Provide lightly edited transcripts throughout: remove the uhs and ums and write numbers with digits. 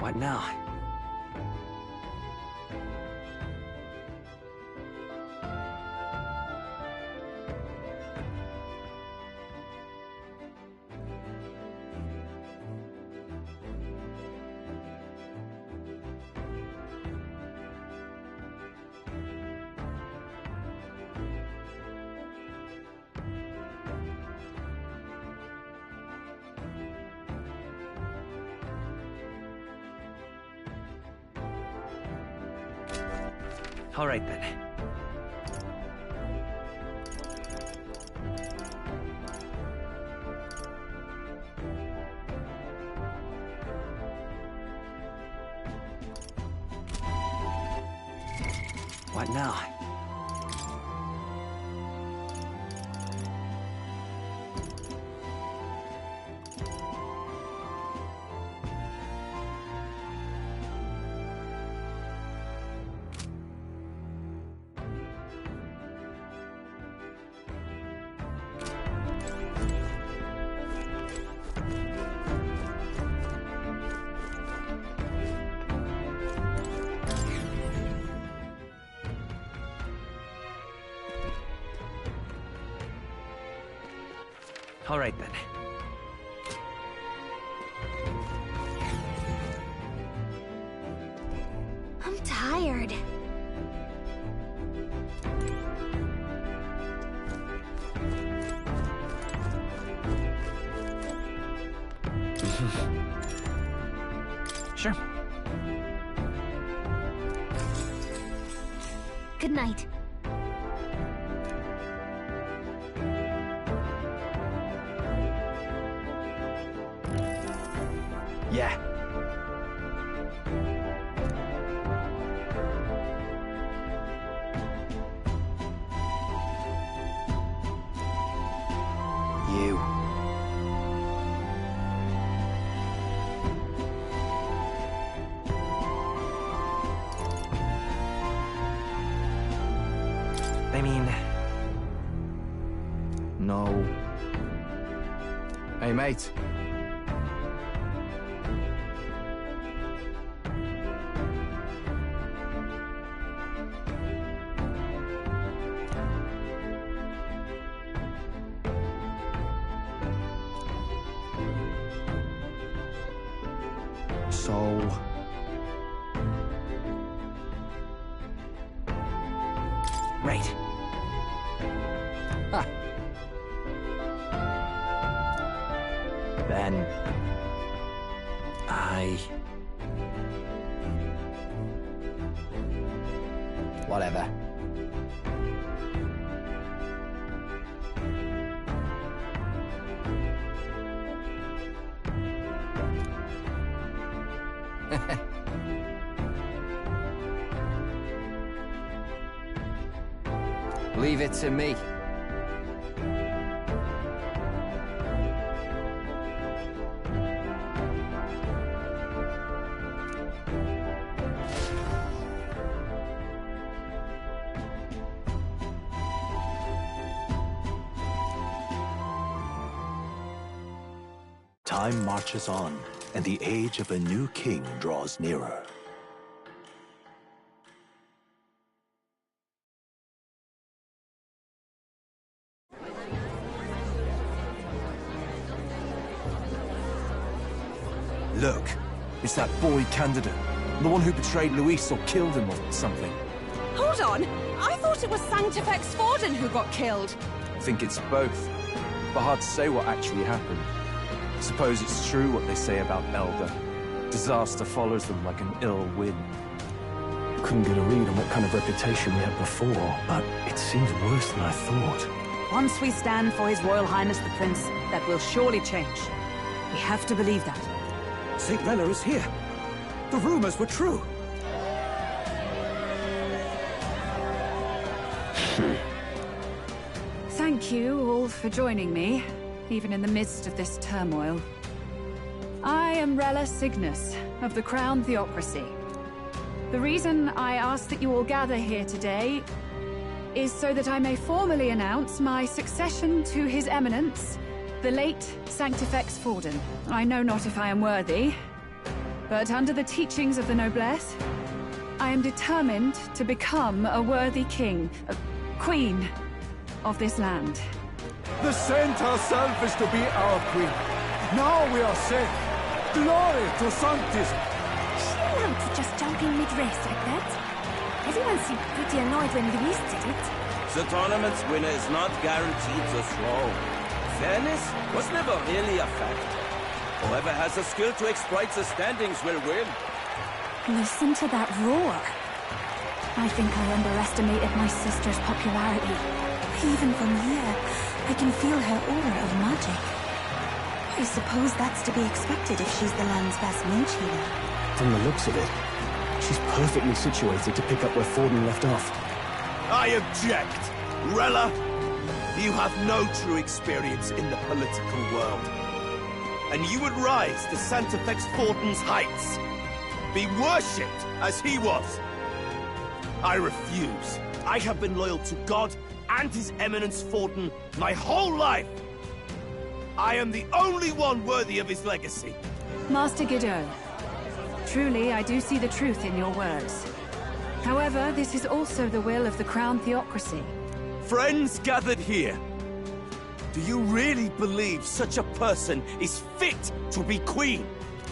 What now? All right, then. What now? All right, then. I'm tired. Sure. Good night. Yeah. You. I mean... No. Hey, mate. So... Right. Ha! Then... I... Whatever. Leave it to me. Time marches on, and the age of a new king draws nearer. Look, it's that boy candidate. The one who betrayed Luis or killed him or something. Hold on! I thought it was Sanctifex Forden who got killed. I think it's both. But hard to say what actually happened. Suppose it's true what they say about Elder. Disaster follows them like an ill wind. Couldn't get a read on what kind of reputation we had before, but it seems worse than I thought. Once we stand for His Royal Highness the Prince, that will surely change. We have to believe that. St. Rella is here. The rumors were true. Thank you all for joining me, even in the midst of this turmoil. I am Rella Cygnus, of the Crown Theocracy. The reason I ask that you all gather here today is so that I may formally announce my succession to His Eminence, the late Sanctifex Forden. I know not if I am worthy, But under the teachings of the noblesse, I am determined to become a worthy king, a queen of this land. The saint herself is to be our queen. Now we are safe. Glory to Sanctism. Is she allowed to just jump in mid-race like that? Everyone seemed pretty annoyed when Luis did it. The tournament's winner is not guaranteed the throne. Fairness was never really a fact. Whoever has the skill to exploit the standings will win. Listen to that roar. I think I underestimated my sister's popularity. Even from here, I can feel her aura of magic. I suppose that's to be expected if she's the land's best mage healer. From the looks of it, she's perfectly situated to pick up where Forden left off. I object! Rella, you have no true experience in the political world. And you would rise to Santefex Fortin's heights. Be worshipped as he was. I refuse. I have been loyal to God and His Eminence Fortin my whole life. I am the only one worthy of his legacy. Master Guido, truly I do see the truth in your words. However, this is also the will of the Crown Theocracy. Friends gathered here, do you really believe such a person is fit to be queen?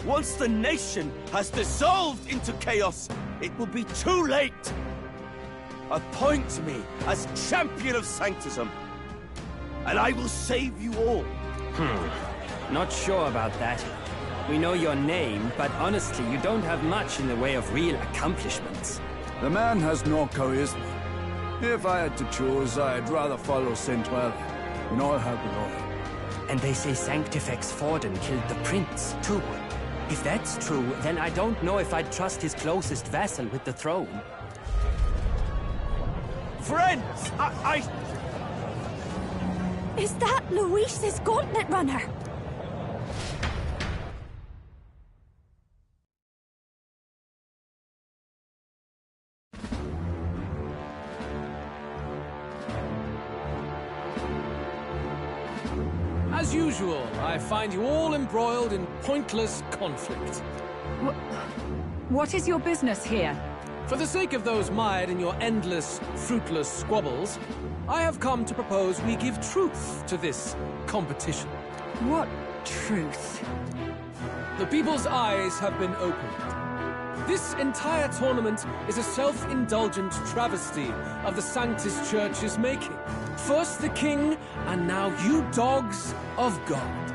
Once the nation has dissolved into chaos, it will be too late. Appoint me as champion of Sanctism, and I will save you all. Not sure about that. We know your name, but honestly, you don't have much in the way of real accomplishments. The man has no charisma. If I had to choose, I'd rather follow Saint Well in all her glory. And they say Sanctifex Forden killed the prince, too. If that's true, then I don't know if I'd trust his closest vassal with the throne. Friends, Is that Luis's gauntlet runner? As usual, I find you all embroiled in pointless conflict. What is your business here? For the sake of those mired in your endless, fruitless squabbles, I have come to propose we give truth to this competition. What truth? The people's eyes have been opened. This entire tournament is a self-indulgent travesty of the Sanctus Church's making. First the king, and now you dogs of God.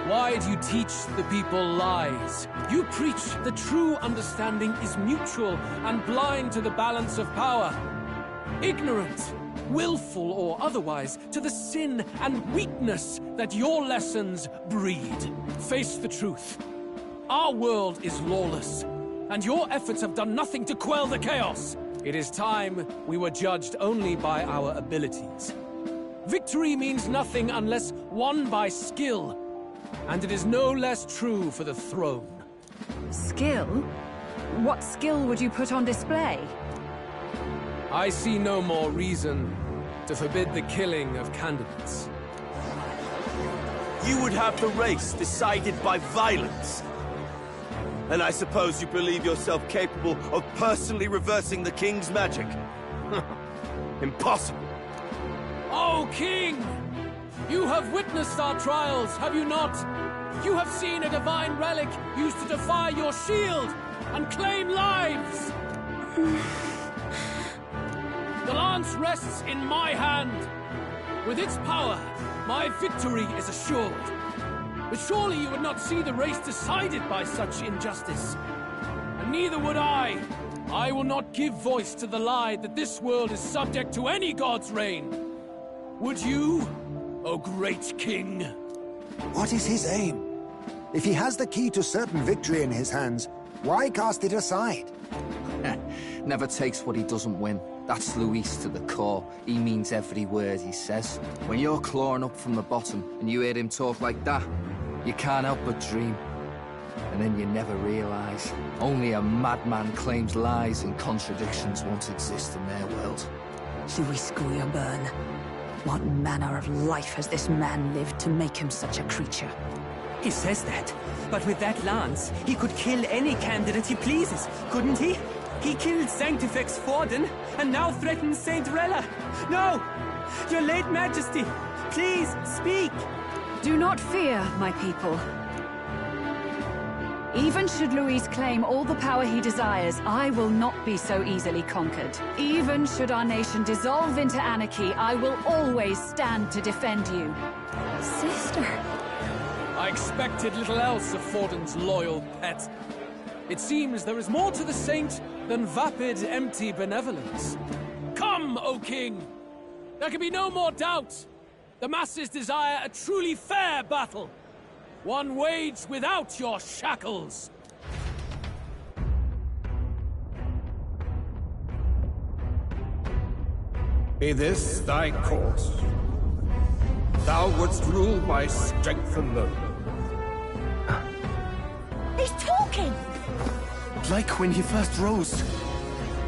Why do you teach the people lies? You preach the true understanding is mutual and blind to the balance of power. Ignorant, willful or otherwise, to the sin and weakness that your lessons breed. Face the truth. Our world is lawless, and your efforts have done nothing to quell the chaos. It is time we were judged only by our abilities. Victory means nothing unless won by skill, and it is no less true for the throne. Skill? What skill would you put on display? I see no more reason to forbid the killing of candidates. You would have the race decided by violence. And I suppose you believe yourself capable of personally reversing the king's magic? Impossible. Oh, King! You have witnessed our trials, have you not? You have seen a divine relic used to defy your shield and claim lives! The lance rests in my hand. With its power, my victory is assured. But surely you would not see the race decided by such injustice. And neither would I. I will not give voice to the lie that this world is subject to any god's reign. Would you, O great king? What is his aim? If he has the key to certain victory in his hands, why cast it aside? Never takes what he doesn't win. That's Luis to the core. He means every word he says. When you're clawing up from the bottom and you hear him talk like that, you can't help but dream. And then you never realize. Only a madman claims lies and contradictions won't exist in their world. Luis Guyaburn. What manner of life has this man lived to make him such a creature? He says that, but with that lance, he could kill any candidate he pleases, couldn't he? He killed Sanctifex Forden, and now threatens Saint Rella. No! Your late Majesty, please, speak! Do not fear, my people. Even should Luis claim all the power he desires, I will not be so easily conquered. Even should our nation dissolve into anarchy, I will always stand to defend you. Sister. I expected little else of Forden's loyal pet. It seems there is more to the saint than vapid, empty benevolence. Come, O King! There can be no more doubt. The masses desire a truly fair battle. One waged without your shackles. Be this thy course. Thou wouldst rule by strength alone. He's talking! Like when he first rose.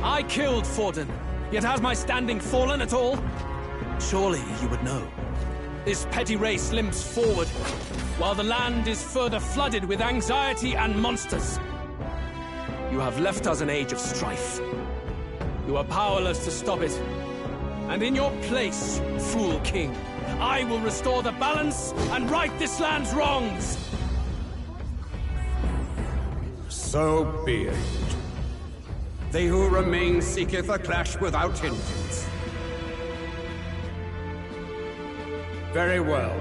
I killed Forden, yet has my standing fallen at all? Surely you would know. This petty race limps forward, while the land is further flooded with anxiety and monsters. You have left us an age of strife. You are powerless to stop it. And in your place, fool king, I will restore the balance and right this land's wrongs! So be it. They who remain seeketh a clash without hindrance. Very well.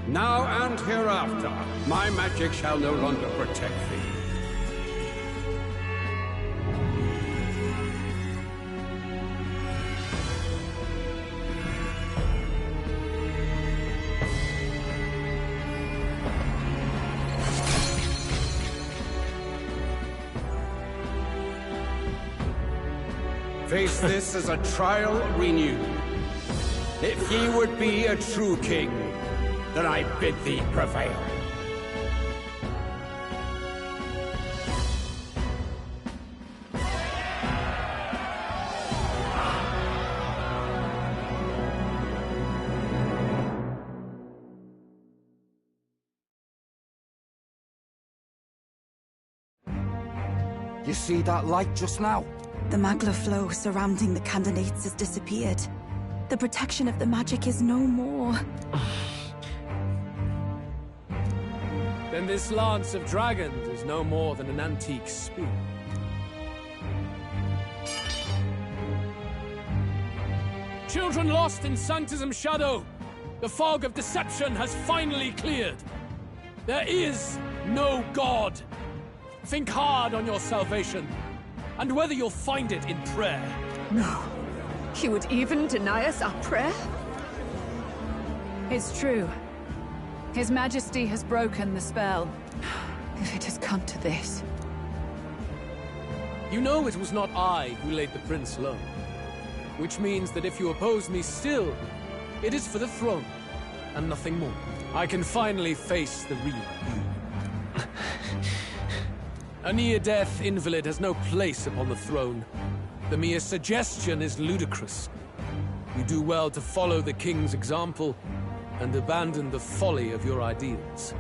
Now and hereafter, my magic shall no longer protect thee. Face this as a trial renewed. If ye would be a true king, then I bid thee prevail. You see that light just now? The magla flow surrounding the candidates has disappeared. The protection of the magic is no more. Then this lance of dragons is no more than an antique spear. Children lost in Sanctism's shadow! The fog of deception has finally cleared! There is no God! Think hard on your salvation, and whether you'll find it in prayer. No. He would even deny us our prayer? It's true. His Majesty has broken the spell. If it has come to this. You know it was not I who laid the prince low. Which means that if you oppose me still, it is for the throne, and nothing more. I can finally face the real you. A near-death invalid has no place upon the throne. The mere suggestion is ludicrous. You do well to follow the king's example and abandon the folly of your ideals.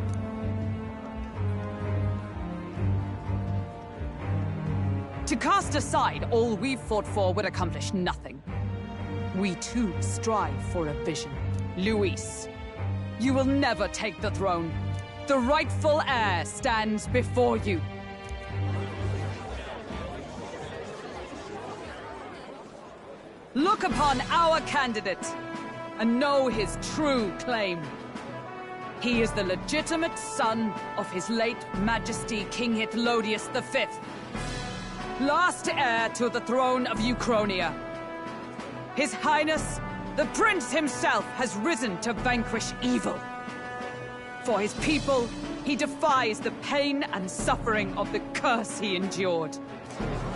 To cast aside all we've fought for would accomplish nothing. We too strive for a vision. Luis, you will never take the throne. The rightful heir stands before you. Look upon our candidate and know his true claim. He is the legitimate son of his late Majesty King Hytlodius V, last heir to the throne of Uchronia. His Highness, the Prince himself, has risen to vanquish evil. For his people, he defies the pain and suffering of the curse he endured.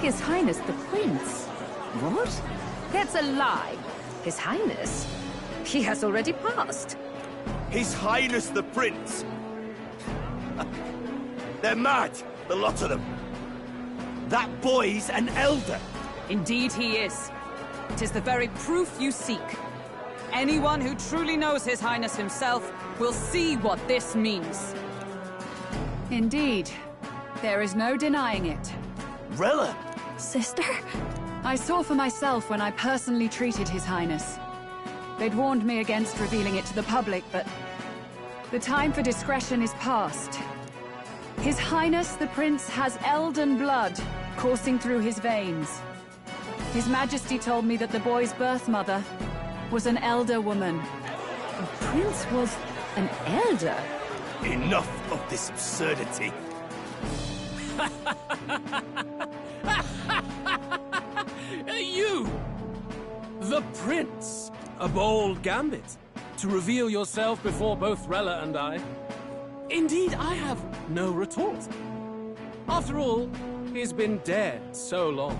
His Highness the Prince? What? That's a lie. His Highness? He has already passed. His Highness the Prince! They're mad, the lot of them. That boy's an elder. Indeed he is. It is the very proof you seek. Anyone who truly knows His Highness himself will see what this means. Indeed. There is no denying it. Rella! Sister? I saw for myself when I personally treated His Highness. They'd warned me against revealing it to the public, but the time for discretion is past. His Highness the Prince has Elden blood coursing through his veins. His Majesty told me that the boy's birth mother was an elder woman. The Prince was an elder? Enough of this absurdity. You! The Prince! A bold gambit. To reveal yourself before both Rella and I. Indeed, I have no retort. After all, he's been dead so long.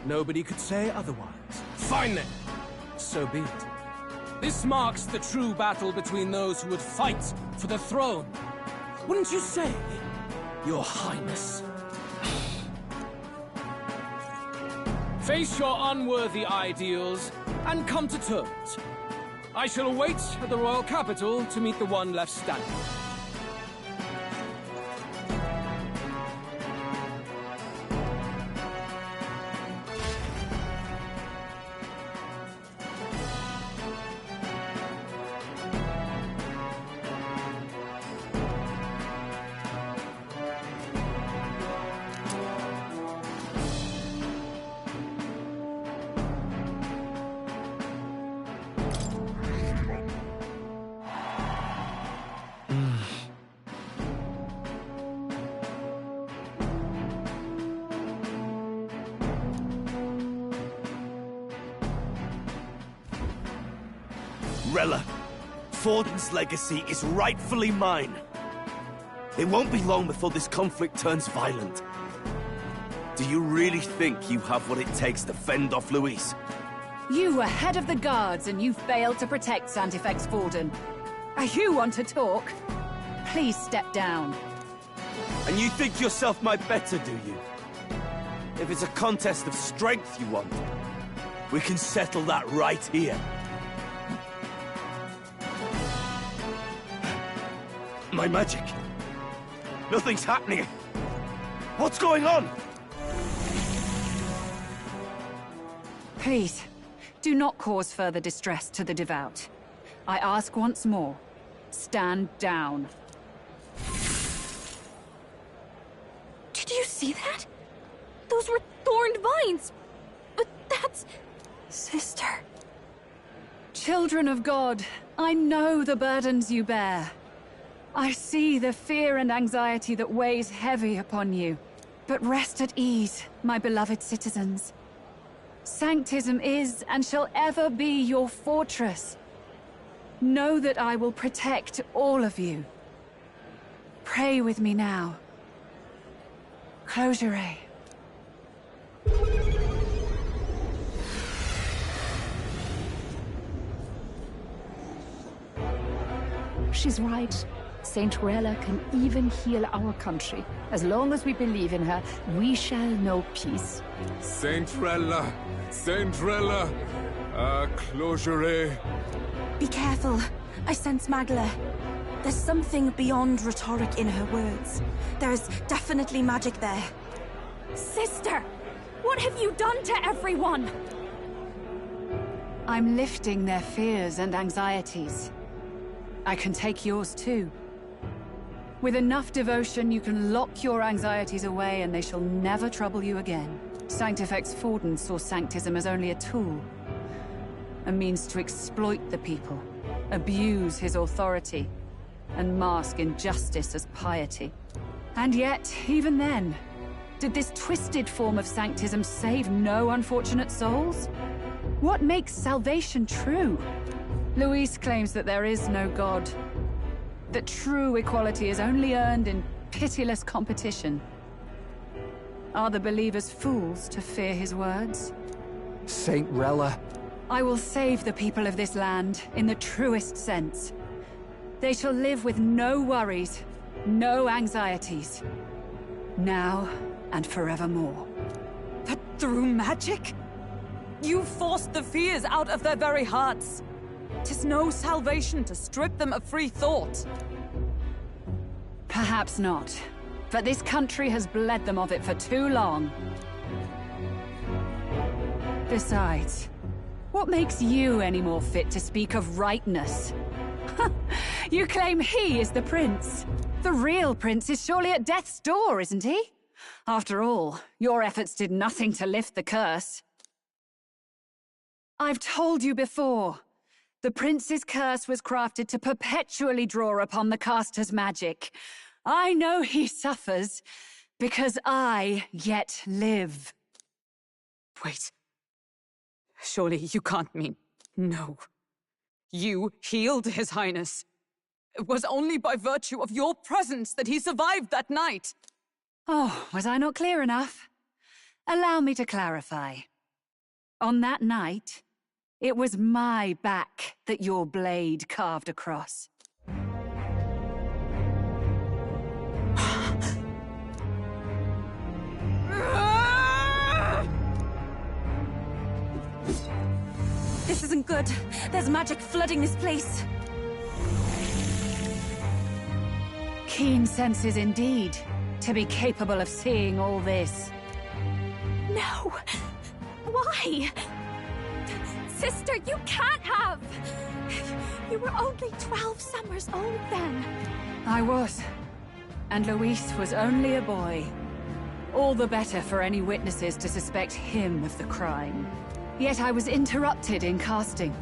Nobody could say otherwise. Fine then. So be it. This marks the true battle between those who would fight for the throne. Wouldn't you say, Your Highness? Face your unworthy ideals and come to terms. I shall await at the royal capital to meet the one left standing. Rella, Forden's legacy is rightfully mine. It won't be long before this conflict turns violent. Do you really think you have what it takes to fend off Luis? You were head of the guards and you failed to protect Santifex Forden. You want to talk? Please step down. And you think yourself my better, do you? If it's a contest of strength you want, we can settle that right here. My magic. Nothing's happening. What's going on? Please, do not cause further distress to the devout. I ask once more, stand down. Did you see that? Those were thorned vines. But that's... Sister. Children of God, I know the burdens you bear. I see the fear and anxiety that weighs heavy upon you. But rest at ease, my beloved citizens. Sanctism is and shall ever be your fortress. Know that I will protect all of you. Pray with me now. Close your eyes. She's right. Saint Rella can even heal our country. As long as we believe in her, we shall know peace. Saint Rella! Saint Rella! Closure. Be careful. I sense Magla. There's something beyond rhetoric in her words. There's definitely magic there. Sister! What have you done to everyone? I'm lifting their fears and anxieties. I can take yours too. With enough devotion, you can lock your anxieties away and they shall never trouble you again. Sanctifex Forden saw Sanctism as only a tool. A means to exploit the people, abuse his authority, and mask injustice as piety. And yet, even then, did this twisted form of Sanctism save no unfortunate souls? What makes salvation true? Luis claims that there is no God. That true equality is only earned in pitiless competition. Are the believers fools to fear his words? Saint Rella. I will save the people of this land in the truest sense. They shall live with no worries, no anxieties. Now and forevermore. But through magic? You forced the fears out of their very hearts. 'Tis no salvation to strip them of free thought. Perhaps not. But this country has bled them of it for too long. Besides, what makes you any more fit to speak of rightness? You claim he is the prince. The real prince is surely at death's door, isn't he? After all, your efforts did nothing to lift the curse. I've told you before. The prince's curse was crafted to perpetually draw upon the caster's magic. I know he suffers, because I yet live. Wait. Surely you can't mean... No. You healed His Highness. It was only by virtue of your presence that he survived that night. Oh, was I not clear enough? Allow me to clarify. On that night, it was my back that your blade carved across. This isn't good. There's magic flooding this place. Keen senses indeed, to be capable of seeing all this. No! Why? Sister, you can't have! You were only 12 summers old then. I was. And Luis was only a boy. All the better for any witnesses to suspect him of the crime. Yet I was interrupted in casting.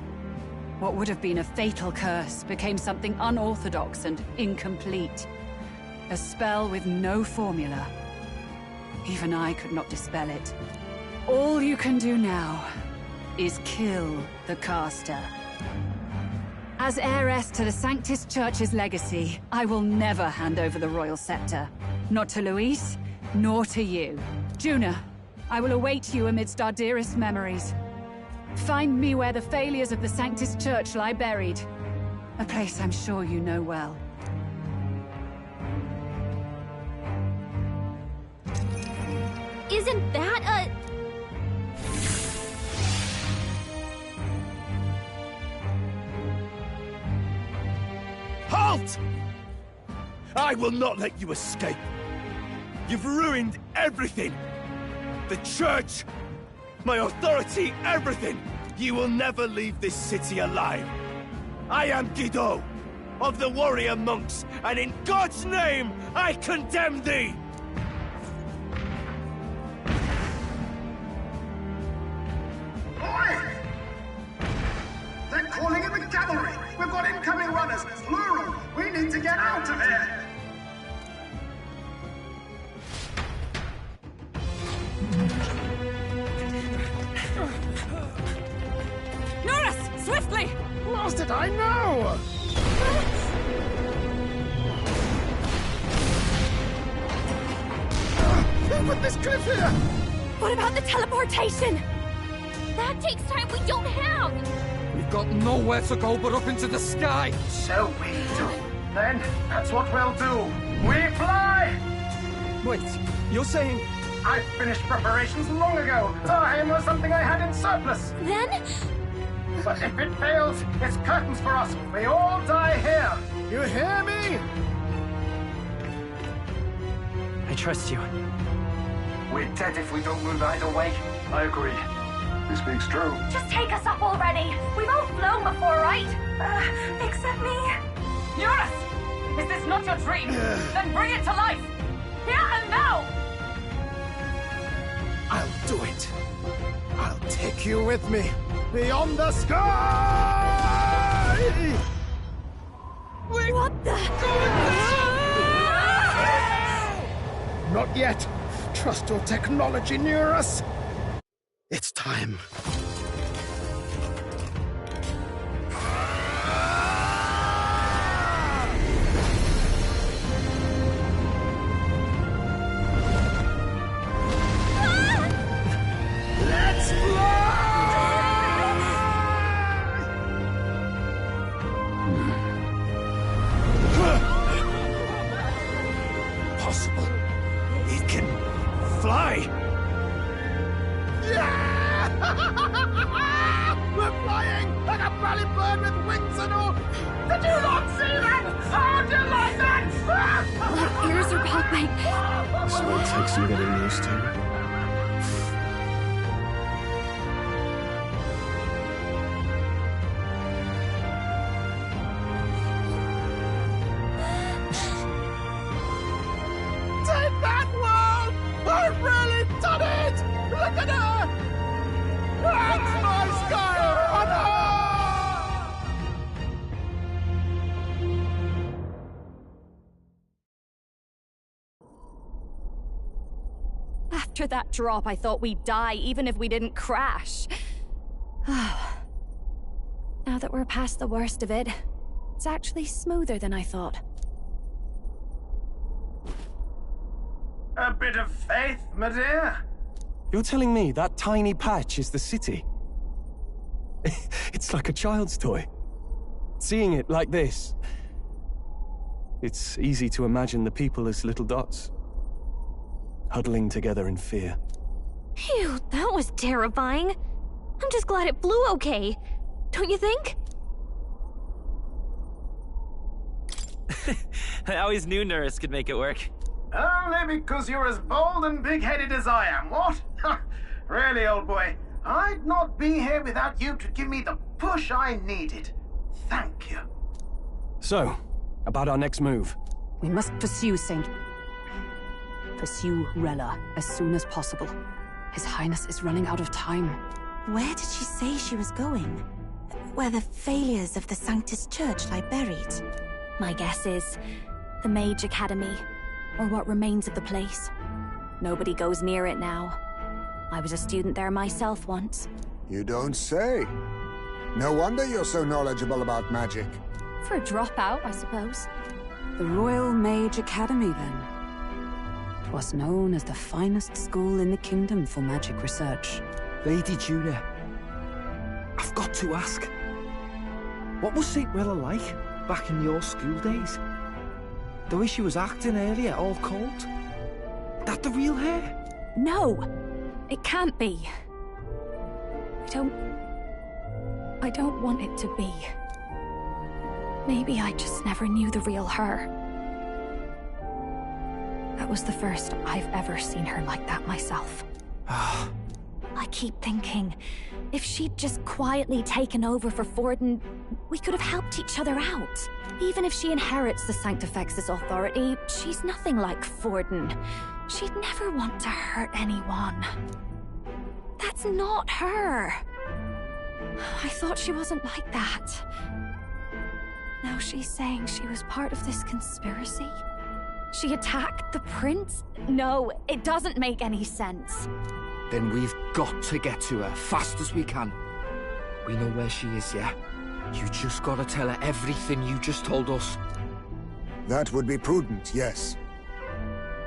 What would have been a fatal curse became something unorthodox and incomplete. A spell with no formula. Even I could not dispel it. All you can do now is kill the caster. As heiress to the Sanctus Church's legacy, I will never hand over the royal scepter. Not to Luis, nor to you. Juna, I will await you amidst our dearest memories. Find me where the failures of the Sanctus Church lie buried. A place I'm sure you know well. Isn't that a... Halt! I will not let you escape. You've ruined everything. The church, my authority, everything. You will never leave this city alive. I am Guido, of the warrior monks, and in God's name, I condemn thee! Oi! They're calling in the cavalry! We've got incoming runners, plural! We need to get out of here! Norris! Swiftly! Lost it, I know! Who put this cliff here? What about the teleportation? That takes time we don't have! We've got nowhere to go but up into the sky! So we do. Then, that's what we'll do. We fly! Wait, you're saying... I finished preparations long ago. Our aim was something I had in surplus. Then? But if it fails, it's curtains for us. We all die here. You hear me? I trust you. We're dead if we don't move either way. I agree. He speaks true. Just take us up already. We've all flown before, right? Except me. Eurus! Is this not your dream? Then bring it to life! Here and now! I'll do it. I'll take you with me. Beyond the sky! What the... Not yet. Trust your technology near us. It's time. Let's fly! Possible. It can fly. Yeah! valley bird with wings and all! Did you not see that? How do you like that? My ears are popping. This might take some getting used to. Take that, world! I've really done it! Look at her! That's my sky on her! After that drop, I thought we'd die, even if we didn't crash. Now that we're past the worst of it, it's actually smoother than I thought. A bit of faith, my dear. You're telling me that tiny patch is the city? It's like a child's toy. Seeing it like this, it's easy to imagine the people as little dots, huddling together in fear. Phew, that was terrifying. I'm just glad it flew okay. Don't you think? I always knew Nurse could make it work. Only because you're as bold and big-headed as I am, what? Really, old boy, I'd not be here without you to give me the push I needed. Thank you. So, about our next move. We must pursue Rella as soon as possible. His Highness is running out of time. Where did she say she was going? Where the failures of the Sanctus Church lie buried? My guess is the Mage Academy, or what remains of the place. Nobody goes near it now. I was a student there myself once. You don't say. No wonder you're so knowledgeable about magic. For a dropout, I suppose. The Royal Mage Academy, then. 'Twas known as the finest school in the kingdom for magic research. Lady Juna, I've got to ask. What was St. Rella like back in your school days? The way she was acting earlier, all cold? That the real her? No! It can't be. I don't want it to be. Maybe I just never knew the real her. That was the first I've ever seen her like that myself. I keep thinking, if she'd just quietly taken over for Forden, we could have helped each other out. Even if she inherits the Sanctifex's authority, she's nothing like Forden. She'd never want to hurt anyone. That's not her. I thought she wasn't like that. Now she's saying she was part of this conspiracy? She attacked the prince? No, it doesn't make any sense. Then we've got to get to her fast as we can. We know where she is, yeah? You just gotta tell her everything you just told us. That would be prudent, yes.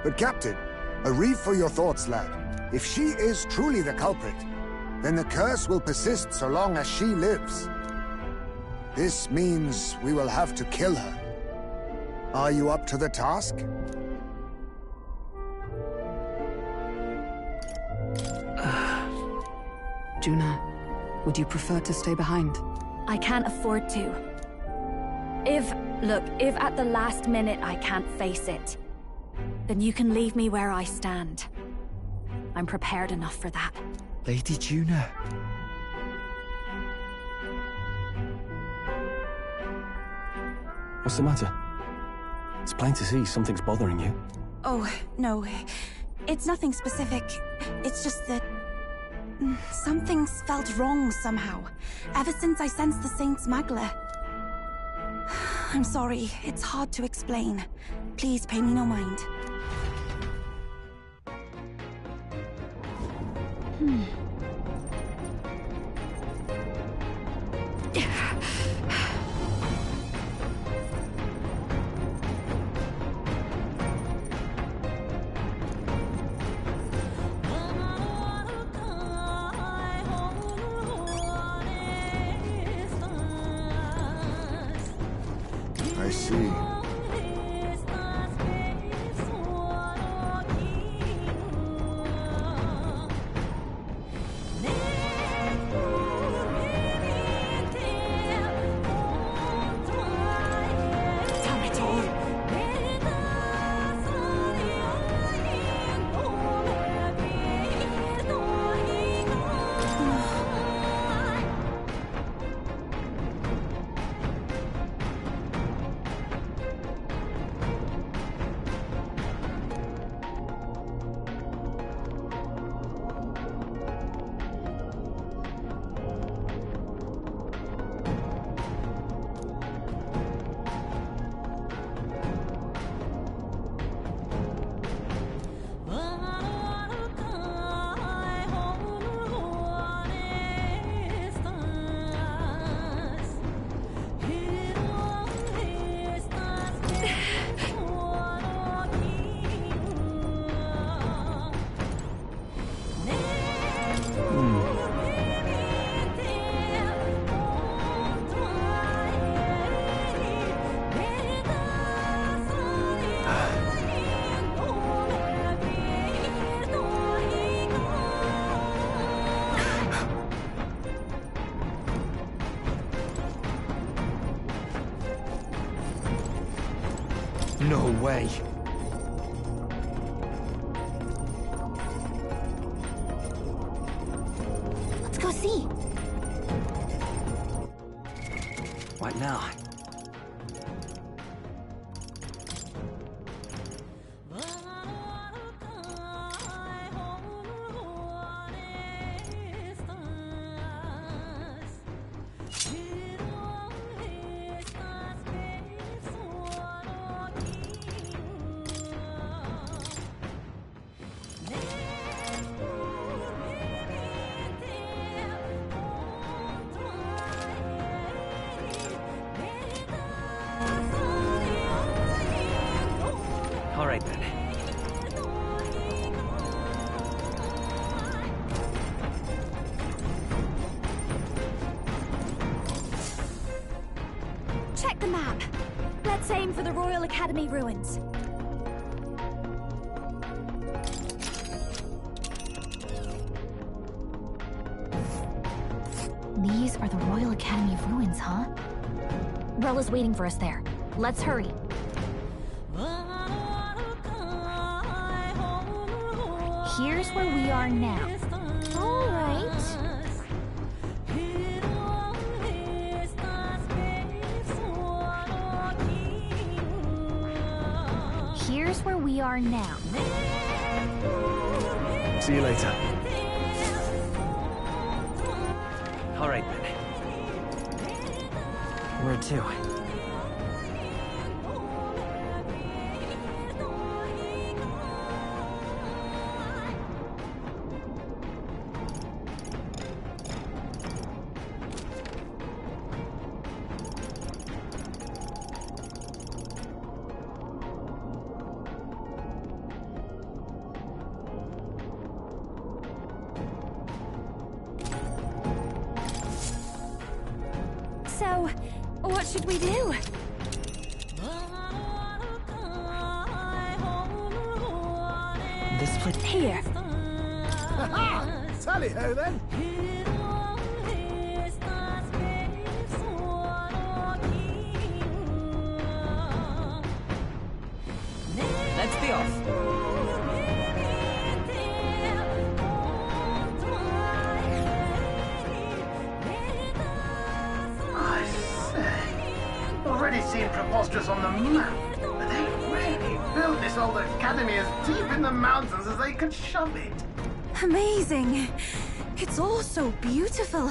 But Captain, a reef for your thoughts, lad. If she is truly the culprit, then the curse will persist so long as she lives. This means we will have to kill her. Are you up to the task? Juna, would you prefer to stay behind? I can't afford to. If at the last minute I can't face it, then you can leave me where I stand. I'm prepared enough for that. Lady Juna. What's the matter? It's plain to see something's bothering you. Oh, no. It's nothing specific. It's just that... something's felt wrong somehow. Ever since I sensed the Saint Smuggler. I'm sorry. It's hard to explain. Please pay me no mind. I see. No way. Let's go see. What now? All right, then. Check the map. Let's aim for the Royal Academy ruins. These are the Royal Academy ruins, huh? Rella's waiting for us there. Let's hurry. Here's where we are now. All right. Here's where we are now. See you later. All right, then. Where to? So, what should we do? This place. Here. Tally-ho then! Let's be off. I say, already seem preposterous on the map, but they really built this old academy as deep in the mountains as they could shove it. Amazing. It's all so beautiful.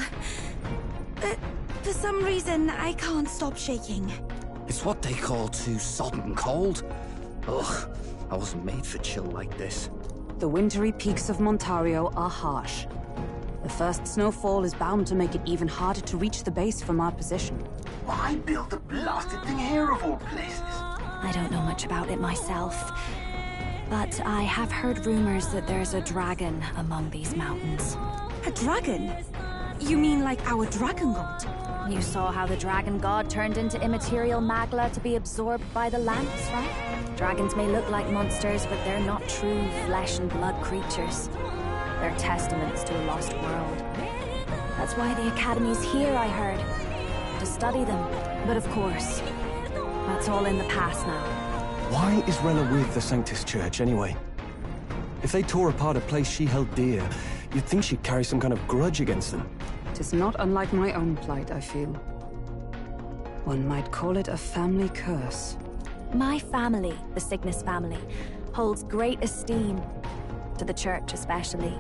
But for some reason, I can't stop shaking. It's what they call too sodden cold. Ugh, I wasn't made for chill like this. The wintry peaks of Montario are harsh. The first snowfall is bound to make it even harder to reach the base from our position. Why build the blasted thing here of all places? I don't know much about it myself, but I have heard rumors that there's a dragon among these mountains. A dragon? You mean like our dragon god? You saw how the dragon god turned into immaterial magla to be absorbed by the lamps, right? Dragons may look like monsters, but they're not true flesh and blood creatures. They're testaments to a lost world. That's why the Academy's here, I heard. To study them. But of course, that's all in the past now. Why is Rella with the Sanctus Church, anyway? If they tore apart a place she held dear, you'd think she'd carry some kind of grudge against them. Tis not unlike my own plight, I feel. One might call it a family curse. My family, the Cygnus family, holds great esteem, to the Church especially.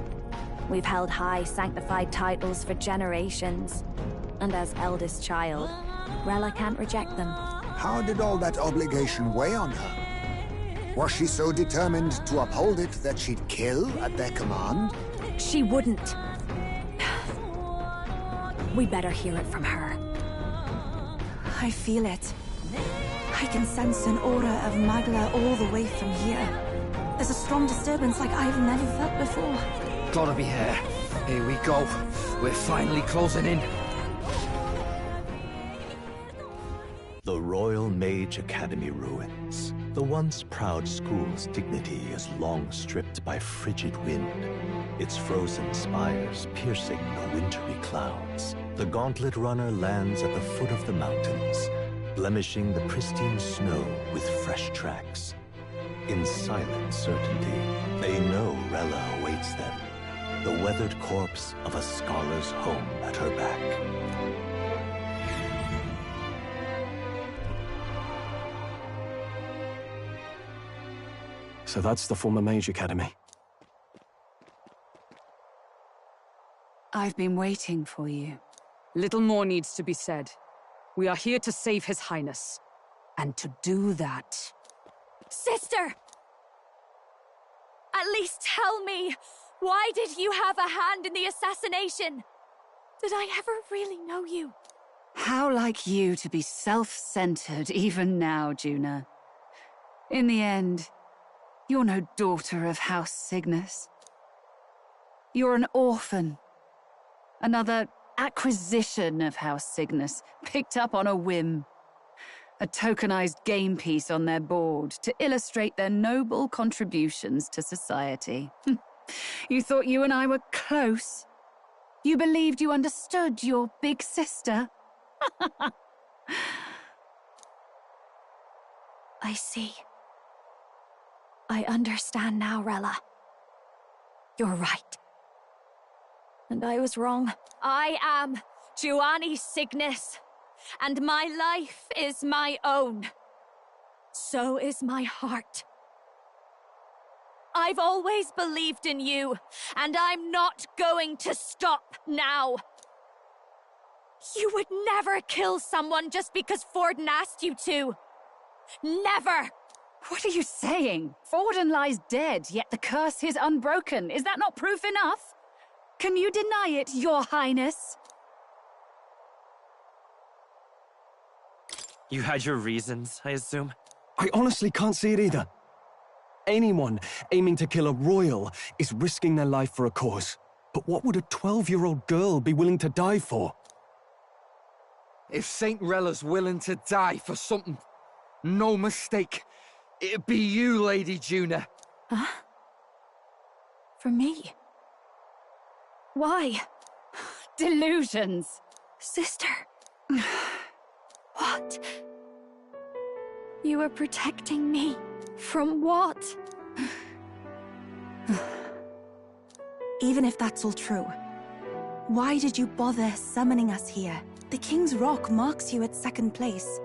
We've held high sanctified titles for generations, and as eldest child, Rella can't reject them. How did all that obligation weigh on her? Was she so determined to uphold it that she'd kill at their command? She wouldn't. We better hear it from her. I feel it. I can sense an aura of Magla all the way from here. There's a strong disturbance like I've never felt before. Gotta be here. Here we go. We're finally closing in. The Royal Mage Academy ruins. The once proud school's dignity is long stripped by frigid wind, its frozen spires piercing the wintry clouds. The gauntlet runner lands at the foot of the mountains, blemishing the pristine snow with fresh tracks. In silent certainty, they know Rella awaits them, the weathered corpse of a scholar's home at her back. So that's the former Mage Academy. I've been waiting for you. Little more needs to be said. We are here to save His Highness. And to do that... Sister! At least tell me, why did you have a hand in the assassination? Did I ever really know you? How like you to be self-centered even now, Juna. In the end, you're no daughter of House Cygnus. You're an orphan. Another acquisition of House Cygnus, picked up on a whim. A tokenized game piece on their board to illustrate their noble contributions to society. You thought you and I were close? You believed you understood your big sister? I see. I understand now, Rella. You're right. And I was wrong. I am Giovanni Cygnus, and my life is my own. So is my heart. I've always believed in you, and I'm not going to stop now. You would never kill someone just because Forden asked you to. Never! What are you saying? Forden lies dead, yet the curse is unbroken. Is that not proof enough? Can you deny it, Your Highness? You had your reasons, I assume? I honestly can't see it either. Anyone aiming to kill a royal is risking their life for a cause. But what would a 12-year-old girl be willing to die for? If Saint Rella's willing to die for something, no mistake, it'd be you, Lady Juna. Huh? For me? Why? Delusions. Sister. What? You are protecting me from what? Even if that's all true, why did you bother summoning us here? The King's Rock marks you at second place.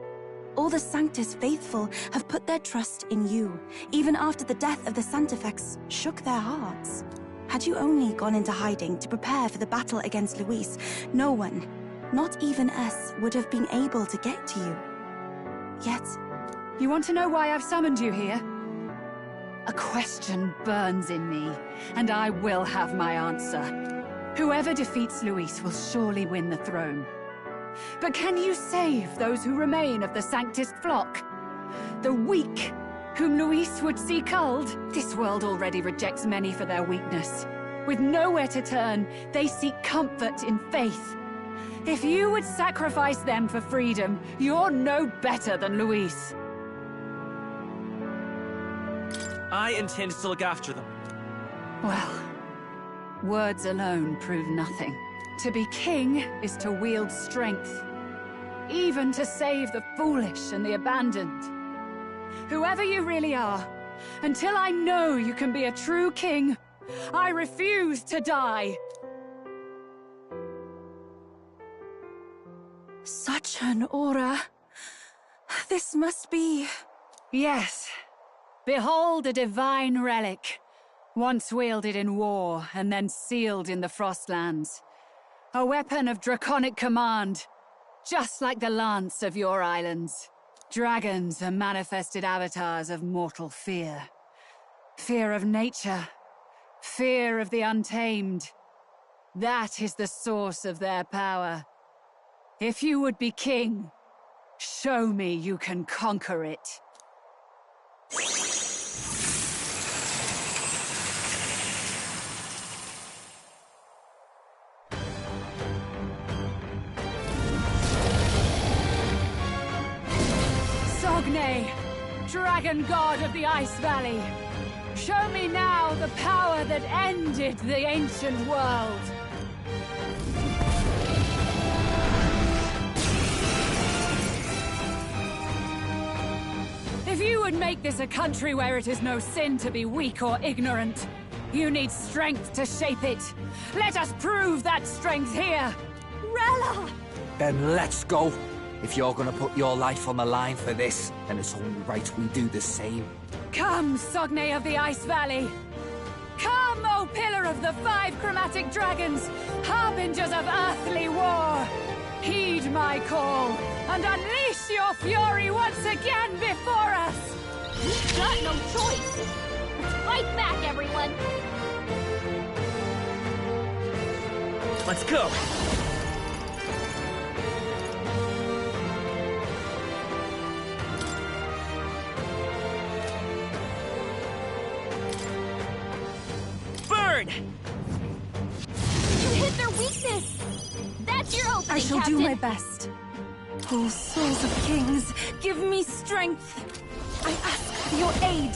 All the Sanctus faithful have put their trust in you, even after the death of the Santefex shook their hearts. Had you only gone into hiding to prepare for the battle against Luis, no one, not even us, would have been able to get to you. Yet... You want to know why I've summoned you here? A question burns in me, and I will have my answer. Whoever defeats Luis will surely win the throne. But can you save those who remain of the Sanctist flock? The weak, whom Luis would see culled? This world already rejects many for their weakness. With nowhere to turn, they seek comfort in faith. If you would sacrifice them for freedom, you're no better than Luis. I intend to look after them. Well, words alone prove nothing. To be king is to wield strength, even to save the foolish and the abandoned. Whoever you really are, until I know you can be a true king, I refuse to die. Such an aura. This must be... Yes. Behold a divine relic, once wielded in war and then sealed in the Frostlands. A weapon of draconic command, just like the lance of your islands. Dragons are manifested avatars of mortal fear. Fear of nature, fear of the untamed. That is the source of their power. If you would be king, show me you can conquer it. Sogne, dragon god of the Ice Valley, show me now the power that ended the ancient world. If you would make this a country where it is no sin to be weak or ignorant, you need strength to shape it. Let us prove that strength here. Rella! Then let's go. If you're gonna put your life on the line for this, then it's only right we do the same. Come, Sogne of the Ice Valley. Come, O Pillar of the 5 Chromatic Dragons, harbingers of earthly war. Heed my call, and unleash your fury once again before us! We've got no choice! Let's fight back, everyone! Let's go! Burn! You hit their weakness! That's your opening, I shall Captain. do my best. Oh, souls of kings, give me strength. I ask for your aid.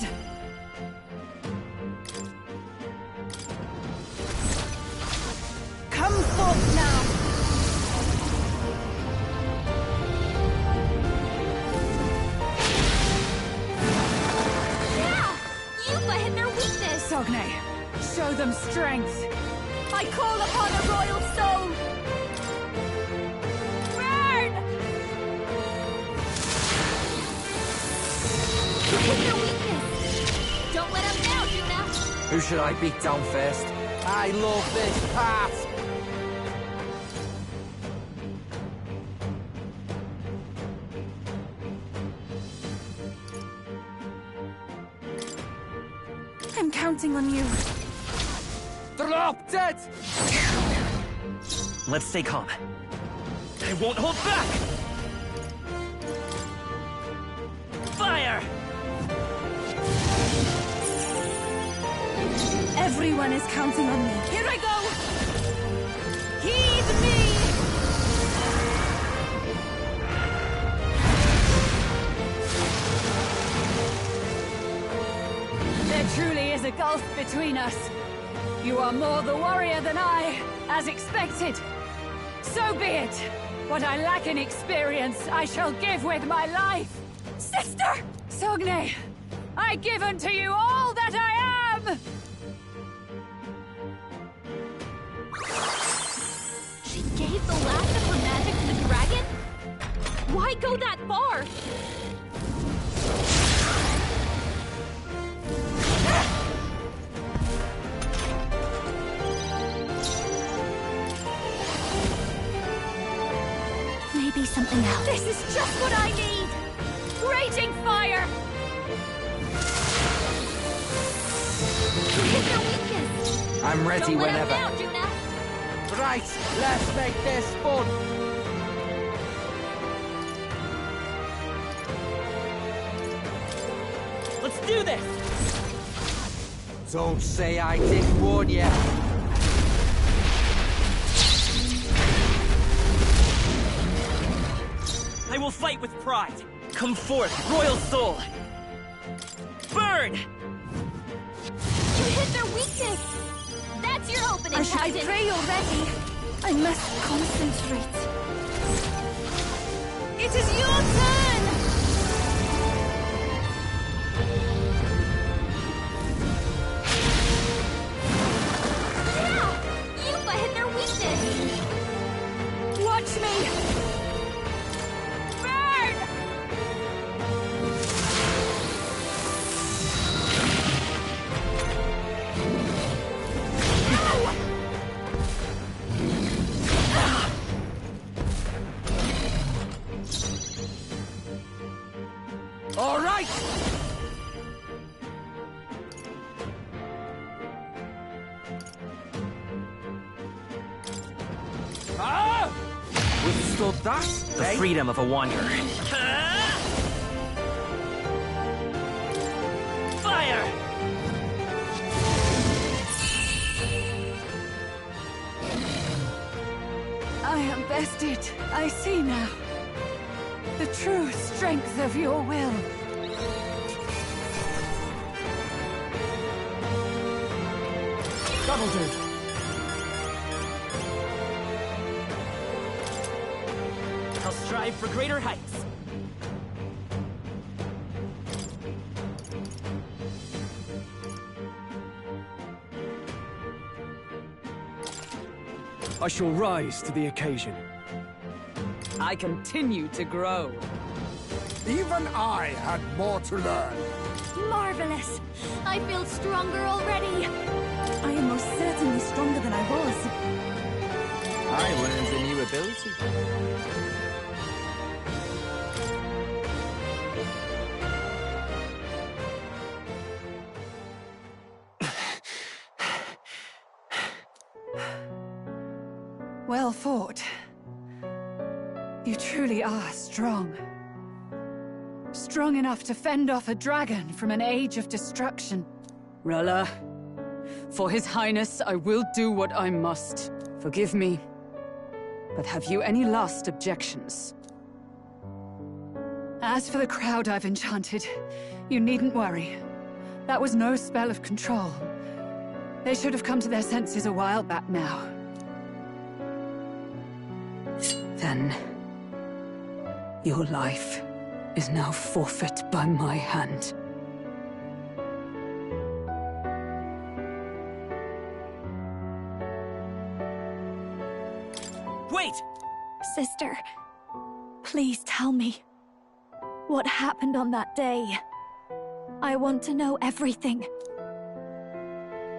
Come forth now. Yeah! Yuba hit their weakness! Sogne, show them strength. I call upon a royal soul! Hit their weakness! Don't let up now, Juna! Who should I beat down first? I love this part! I'm counting on you. Drop dead! Let's stay calm. I won't hold back! Fire! Everyone is counting on me. Here I go! Heed me! There truly is a gulf between us. You are more the warrior than I, as expected. So be it. What I lack in experience, I shall give with my life. Sister! Sogne, I give unto you all that I am! She gave the last of her magic to the dragon? Why go that far? Maybe something else. This is just what I need! Raging fire! You hit their weakness! I'm ready Don't let whenever. up now, Juna! Right, let's make this fun! Let's do this! Don't say I didn't warn you. I will fight with pride. Come forth, royal soul! Burn! You hit their weakness! That's your opening, I Captain! pray you're ready. I must concentrate. It is your turn! Yeah! Yuba hit their weakness! Watch me! Burn! All right! Ah! Withstood that? The eh? freedom of a wanderer. Fire! I am bested. I see now. The true strength of your will. That'll do. I'll strive for greater heights. I shall rise to the occasion. I continue to grow. Even I had more to learn. Marvelous! I feel stronger already. I am most certainly stronger than I was. I learned a new ability. Well fought. You truly are strong. Strong enough to fend off a dragon from an age of destruction. Rella, for His Highness, I will do what I must. Forgive me, but have you any last objections? As for the crowd I've enchanted, you needn't worry. That was no spell of control. They should have come to their senses a while back now. Then, your life is now forfeit by my hand. Wait! Sister, please tell me. What happened on that day? I want to know everything.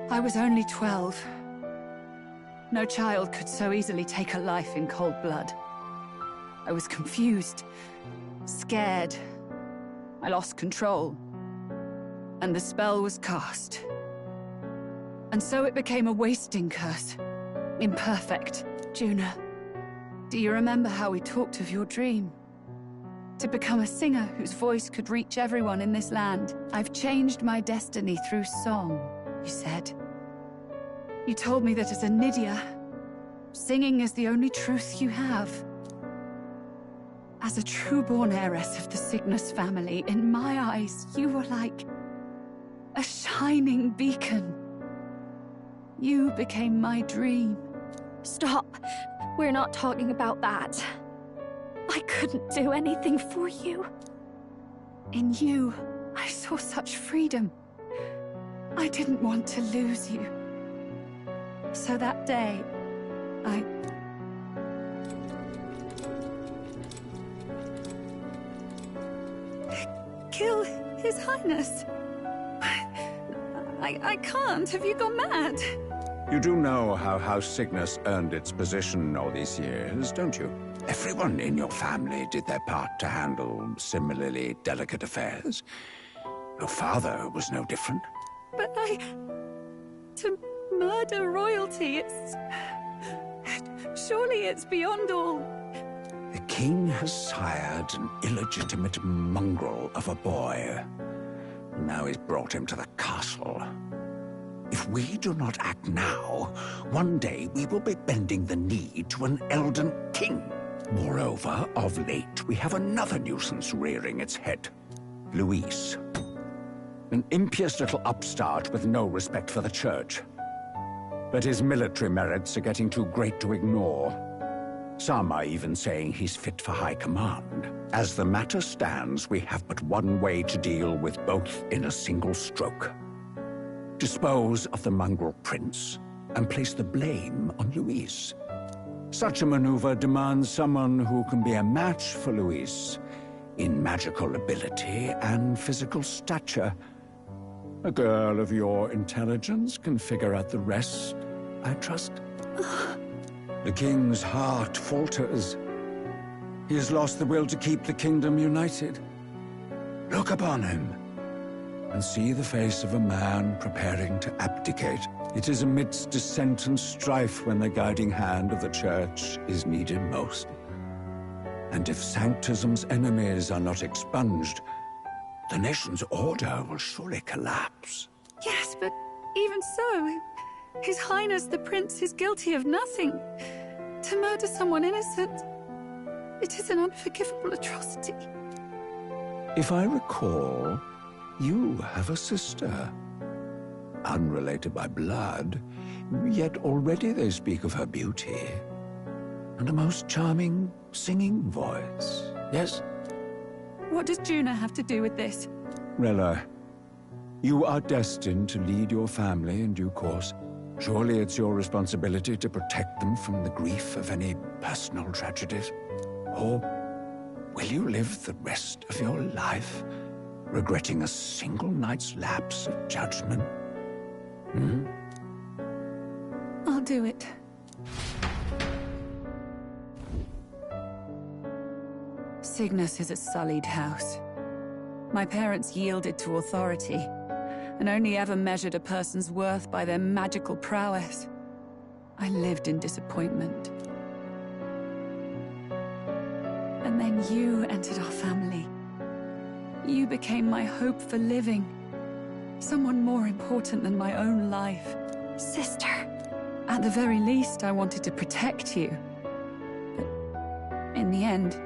I was only 12. No child could so easily take a life in cold blood. I was confused, scared. I lost control. And the spell was cast. And so it became a wasting curse. Imperfect. Juna. Do you remember how we talked of your dream? To become a singer whose voice could reach everyone in this land. I've changed my destiny through song, you said. You told me that as a Nydia, singing is the only truth you have. As a true-born heiress of the Cygnus family, in my eyes, you were like a shining beacon. You became my dream. Stop. We're not talking about that. I couldn't do anything for you. In you, I saw such freedom. I didn't want to lose you. So that day, I... kill His Highness. I can't. Have you gone mad? You do know how House Cygnus earned its position all these years, don't you? Everyone in your family did their part to handle similarly delicate affairs. Your father was no different. But to murder royalty, surely it's beyond all. The king has sired an illegitimate mongrel of a boy. Now he's brought him to the castle. If we do not act now, one day we will be bending the knee to an Elden king. Moreover, of late, we have another nuisance rearing its head. Luis. An impious little upstart with no respect for the church. But his military merits are getting too great to ignore. Some are even saying he's fit for high command. As the matter stands, we have but one way to deal with both in a single stroke. Dispose of the mongrel prince and place the blame on Luis. Such a maneuver demands someone who can be a match for Luis in magical ability and physical stature. A girl of your intelligence can figure out the rest, I trust. The king's heart falters. He has lost the will to keep the kingdom united. Look upon him and see the face of a man preparing to abdicate. It is amidst dissent and strife when the guiding hand of the church is needed most. And if Sanctism's enemies are not expunged, the nation's order will surely collapse. Yes, but even so, His Highness the Prince is guilty of nothing. To murder someone innocent, it is an unforgivable atrocity. If I recall, you have a sister. Unrelated by blood, yet already they speak of her beauty. And a most charming singing voice, yes? What does Juna have to do with this? Rella, you are destined to lead your family in due course. Surely it's your responsibility to protect them from the grief of any personal tragedies? Or will you live the rest of your life regretting a single night's lapse of judgment? Hmm? I'll do it. Cygnus is a sullied house. My parents yielded to authority, and only ever measured a person's worth by their magical prowess. I lived in disappointment. And then you entered our family. You became my hope for living. Someone more important than my own life. Sister. At the very least, I wanted to protect you. But in the end,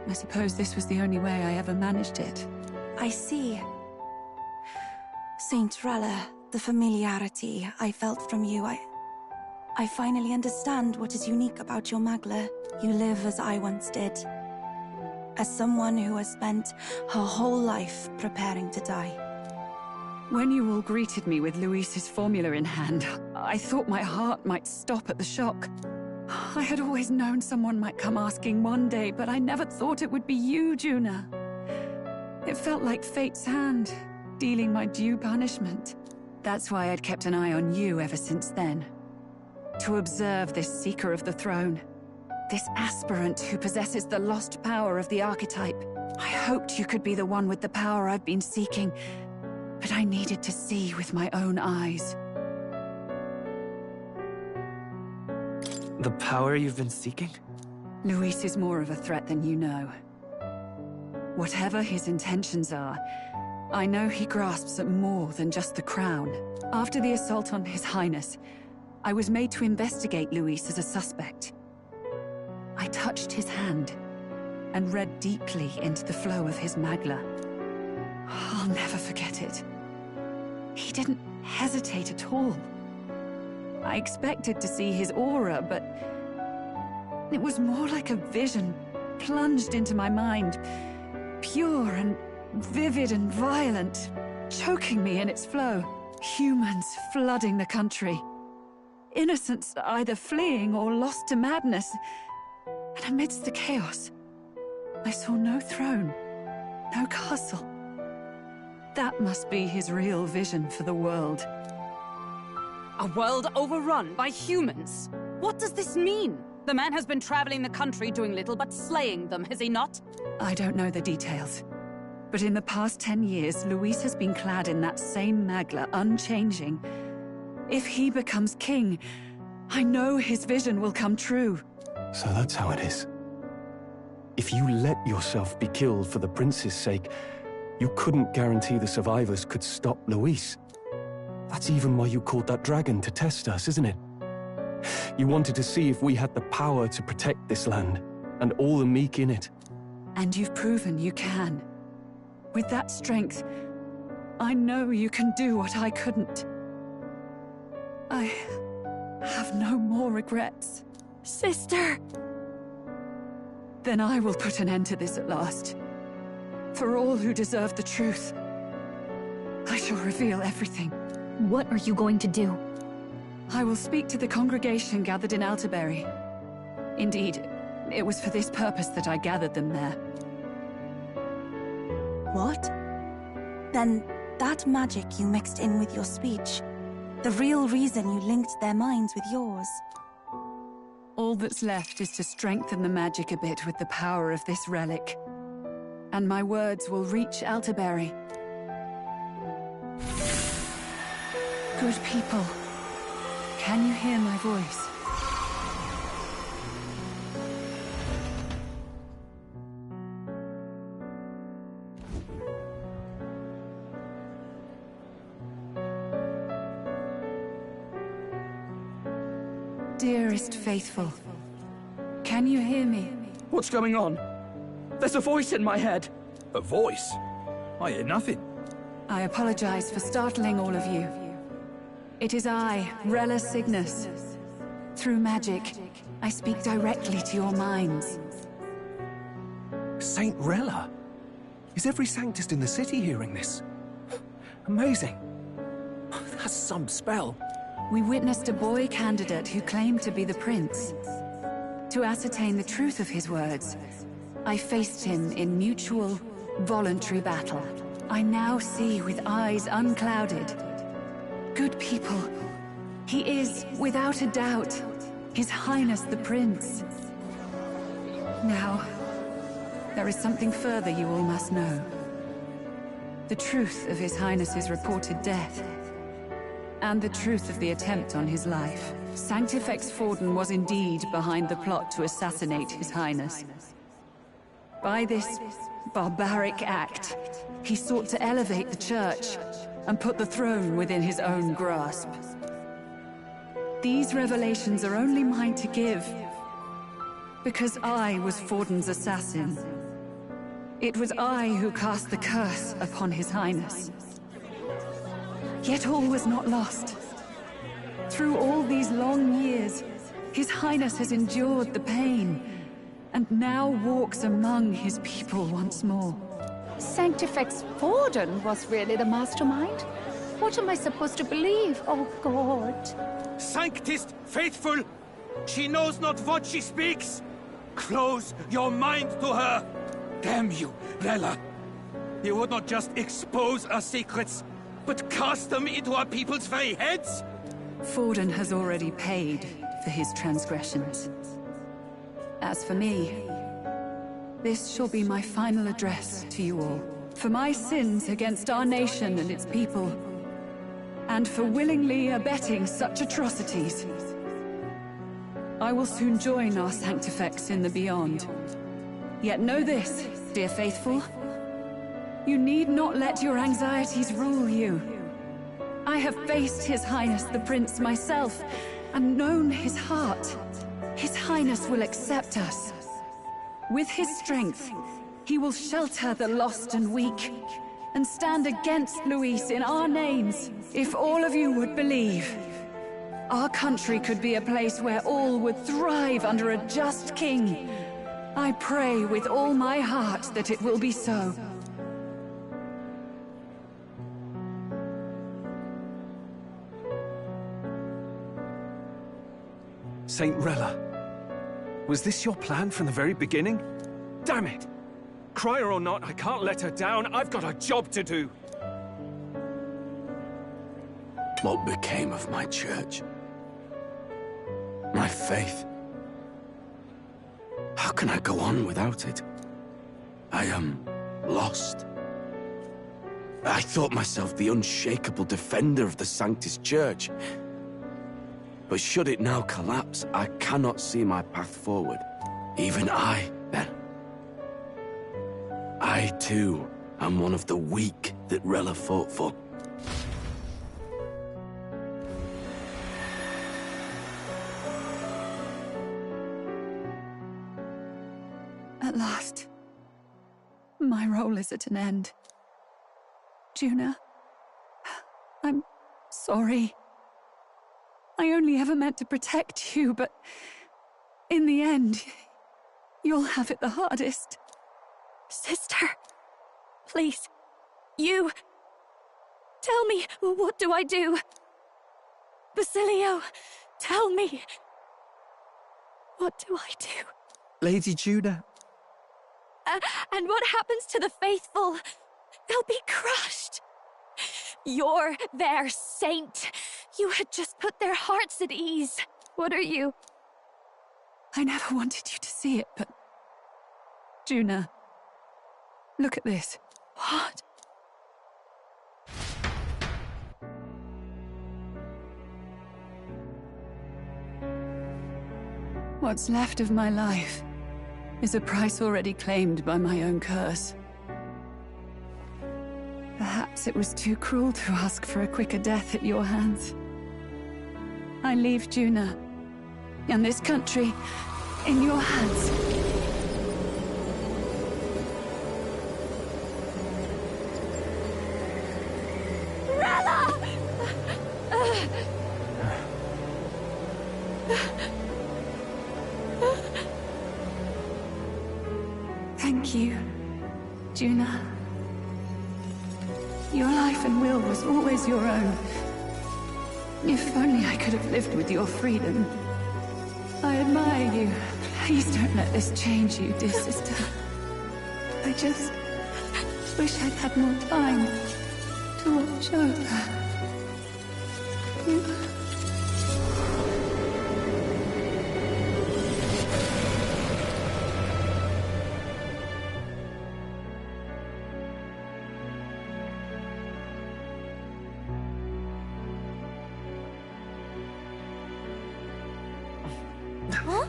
I suppose this was the only way I ever managed it. I see. Saint Rella, the familiarity I felt from you, I finally understand what is unique about your Magla. You live as I once did. As someone who has spent her whole life preparing to die. When you all greeted me with Luis's formula in hand, I thought my heart might stop at the shock. I had always known someone might come asking one day, but I never thought it would be you, Juna. It felt like fate's hand, dealing my due punishment. That's why I'd kept an eye on you ever since then. To observe this seeker of the throne. This aspirant who possesses the lost power of the archetype. I hoped you could be the one with the power I've been seeking, but I needed to see with my own eyes. The power you've been seeking? Luis is more of a threat than you know. Whatever his intentions are, I know he grasps at more than just the crown. After the assault on His Highness, I was made to investigate Luis as a suspect. I touched his hand and read deeply into the flow of his Magla. I'll never forget it. He didn't hesitate at all. I expected to see his aura, but it was more like a vision plunged into my mind, pure and vivid and violent, choking me in its flow. Humans flooding the country. Innocents either fleeing or lost to madness. And amidst the chaos, I saw no throne, no castle. That must be his real vision for the world. A world overrun by humans? What does this mean? The man has been traveling the country doing little but slaying them, has he not? I don't know the details. But in the past 10 years, Luis has been clad in that same Magla, unchanging. If he becomes king, I know his vision will come true. So that's how it is. If you let yourself be killed for the prince's sake, you couldn't guarantee the survivors could stop Luis. That's even why you called that dragon to test us, isn't it? You wanted to see if we had the power to protect this land, and all the meek in it. And you've proven you can. With that strength, I know you can do what I couldn't. I have no more regrets. Sister! Then I will put an end to this at last. For all who deserve the truth, I shall reveal everything. What are you going to do? I will speak to the congregation gathered in Altaberry. Indeed, it was for this purpose that I gathered them there. What? Then that magic you mixed in with your speech, the real reason you linked their minds with yours. All that's left is to strengthen the magic a bit with the power of this relic. And my words will reach Altaberry. Good people, can you hear my voice? Dearest faithful, can you hear me? What's going on? There's a voice in my head. A voice? I hear nothing. I apologize for startling all of you. It is I, Rella Cygnus. Through magic, I speak directly to your minds. Saint Rella? Is every Sanctist in the city hearing this? Amazing. That's some spell. we witnessed a boy candidate who claimed to be the prince. To ascertain the truth of his words, I faced him in mutual, voluntary battle. I now see with eyes unclouded. Good people. He is, without a doubt, His Highness the Prince. Now, there is something further you all must know. The truth of His Highness's reported death, and the truth of the attempt on his life. Sanctifex Forden was indeed behind the plot to assassinate His Highness. By this barbaric act, he sought to elevate the Church and put the throne within his own grasp. These revelations are only mine to give, because I was Forden's assassin. It was I who cast the curse upon His Highness. Yet all was not lost. Through all these long years, His Highness has endured the pain, and now walks among his people once more. Sanctifex Forden was really the mastermind? What am I supposed to believe? Oh, God. Sanctist faithful! She knows not what she speaks! Close your mind to her! Damn you, Rella! You would not just expose our secrets, but cast them into our people's very heads? Forden has already paid for his transgressions. As for me, this shall be my final address to you all. For my sins against our nation and its people, and for willingly abetting such atrocities. I will soon join our Sanctifex in the Beyond. Yet know this, dear faithful. You need not let your anxieties rule you. I have faced His Highness the Prince myself, and known his heart. His Highness will accept us. With his strength, he will shelter the lost and weak, and stand against Luis in our names. If all of you would believe, our country could be a place where all would thrive under a just king. I pray with all my heart that it will be so. Saint Rella, was this your plan from the very beginning? Damn it! Crier or not, I can't let her down. I've got a job to do. What became of my church? My faith? How can I go on without it? I am lost. I thought myself the unshakable defender of the Sanctus Church. But should it now collapse, I cannot see my path forward. Even I, then. I, too, am one of the weak that Rella fought for. At last, my role is at an end. Juna, I'm sorry. I only ever meant to protect you, but in the end, you'll have it the hardest. Sister, please, you... Tell me, what do I do? Basilio, tell me. What do I do? Lady Juna. And what happens to the faithful? They'll be crushed. You're their saint. You had just put their hearts at ease. What are you? I never wanted you to see it, but... Juna, look at this. What? What's left of my life is a price already claimed by my own curse. Perhaps it was too cruel to ask for a quicker death at your hands. I leave Juna and this country in your hands. Rella! Thank you, Juna. Your life and will was always your own. If only I could have lived with your freedom. I admire you. Please don't let this change you, dear sister. I just wish I'd had more time to watch over you. Huh?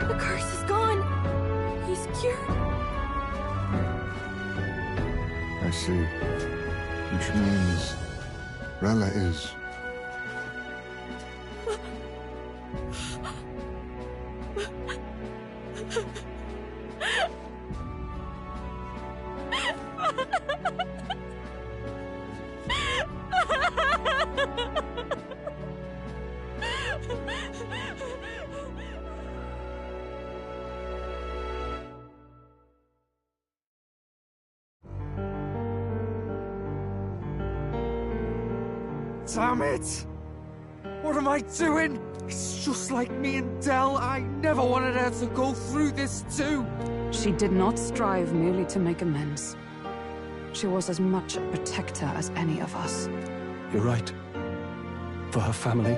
The curse is gone. He's cured. I see. Which means Rella is... Damn it! What am I doing? It's just like me and Del. I never wanted her to go through this too. She did not strive merely to make amends. She was as much a protector as any of us. You're right. For her family,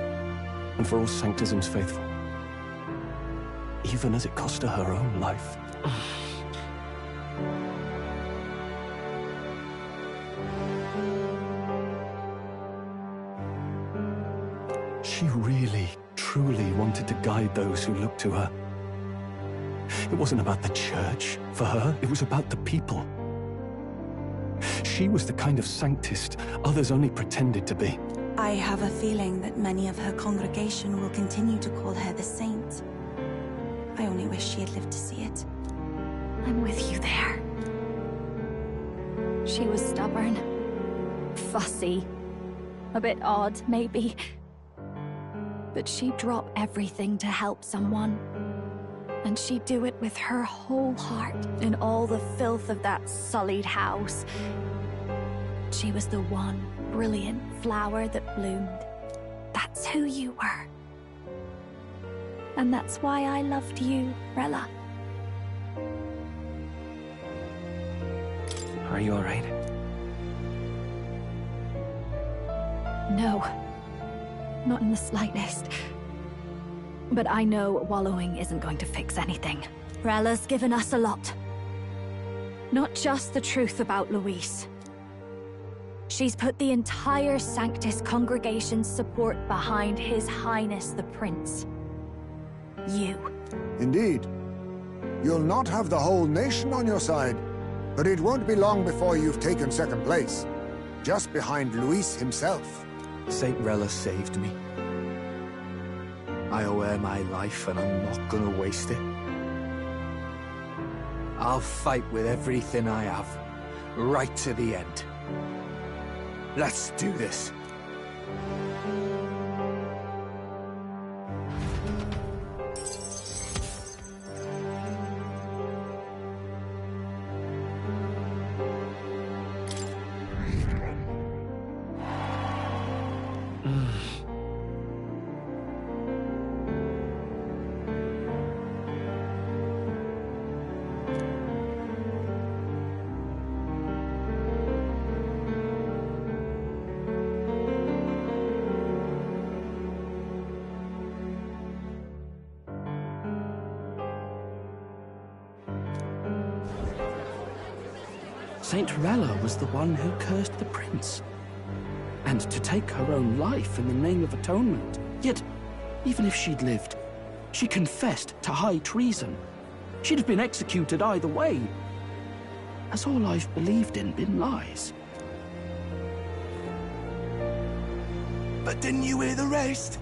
and for all Sanctism's faithful. Even as it cost her her own life. She really, truly wanted to guide those who looked to her. It wasn't about the church, for her. It was about the people. She was the kind of Sanctist others only pretended to be. I have a feeling that many of her congregation will continue to call her the saint. I only wish she had lived to see it. I'm with you there. She was stubborn, fussy, a bit odd, maybe. But she'd drop everything to help someone. And she'd do it with her whole heart, in all the filth of that sullied house. She was the one brilliant flower that bloomed. That's who you were. And that's why I loved you, Rella. Are you alright? No. Not in the slightest. But I know wallowing isn't going to fix anything. Rella's given us a lot. Not just the truth about Luis. She's put the entire Sanctus congregation's support behind His Highness the Prince. You. Indeed. You'll not have the whole nation on your side, but it won't be long before you've taken second place. Just behind Luis himself. Saint Rella saved me. I owe her my life, and I'm not gonna waste it. I'll fight with everything I have, right to the end. Let's do this. Saint Rella was the one who cursed the prince. And to take her own life in the name of atonement. Yet, even if she'd lived, she confessed to high treason. She'd have been executed either way. Has all I've believed in been lies? But didn't you hear the rest?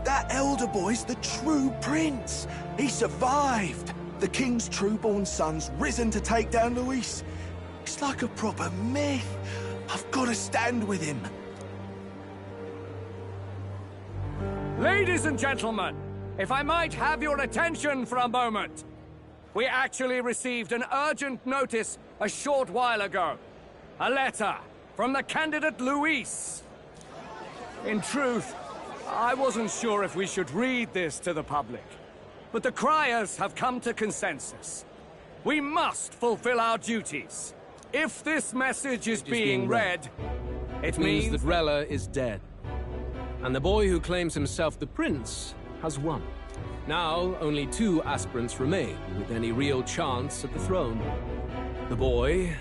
That elder boy's the true prince. He survived. The king's true-born son's risen to take down Luis. It's like a proper myth. I've got to stand with him. Ladies and gentlemen, if I might have your attention for a moment. We actually received an urgent notice a short while ago. A letter from the candidate Luis. In truth, I wasn't sure if we should read this to the public. But the criers have come to consensus. We must fulfill our duties. If this message is being read, it means that Rella is dead. And the boy who claims himself the prince has won. Now, only 2 aspirants remain with any real chance at the throne. The boy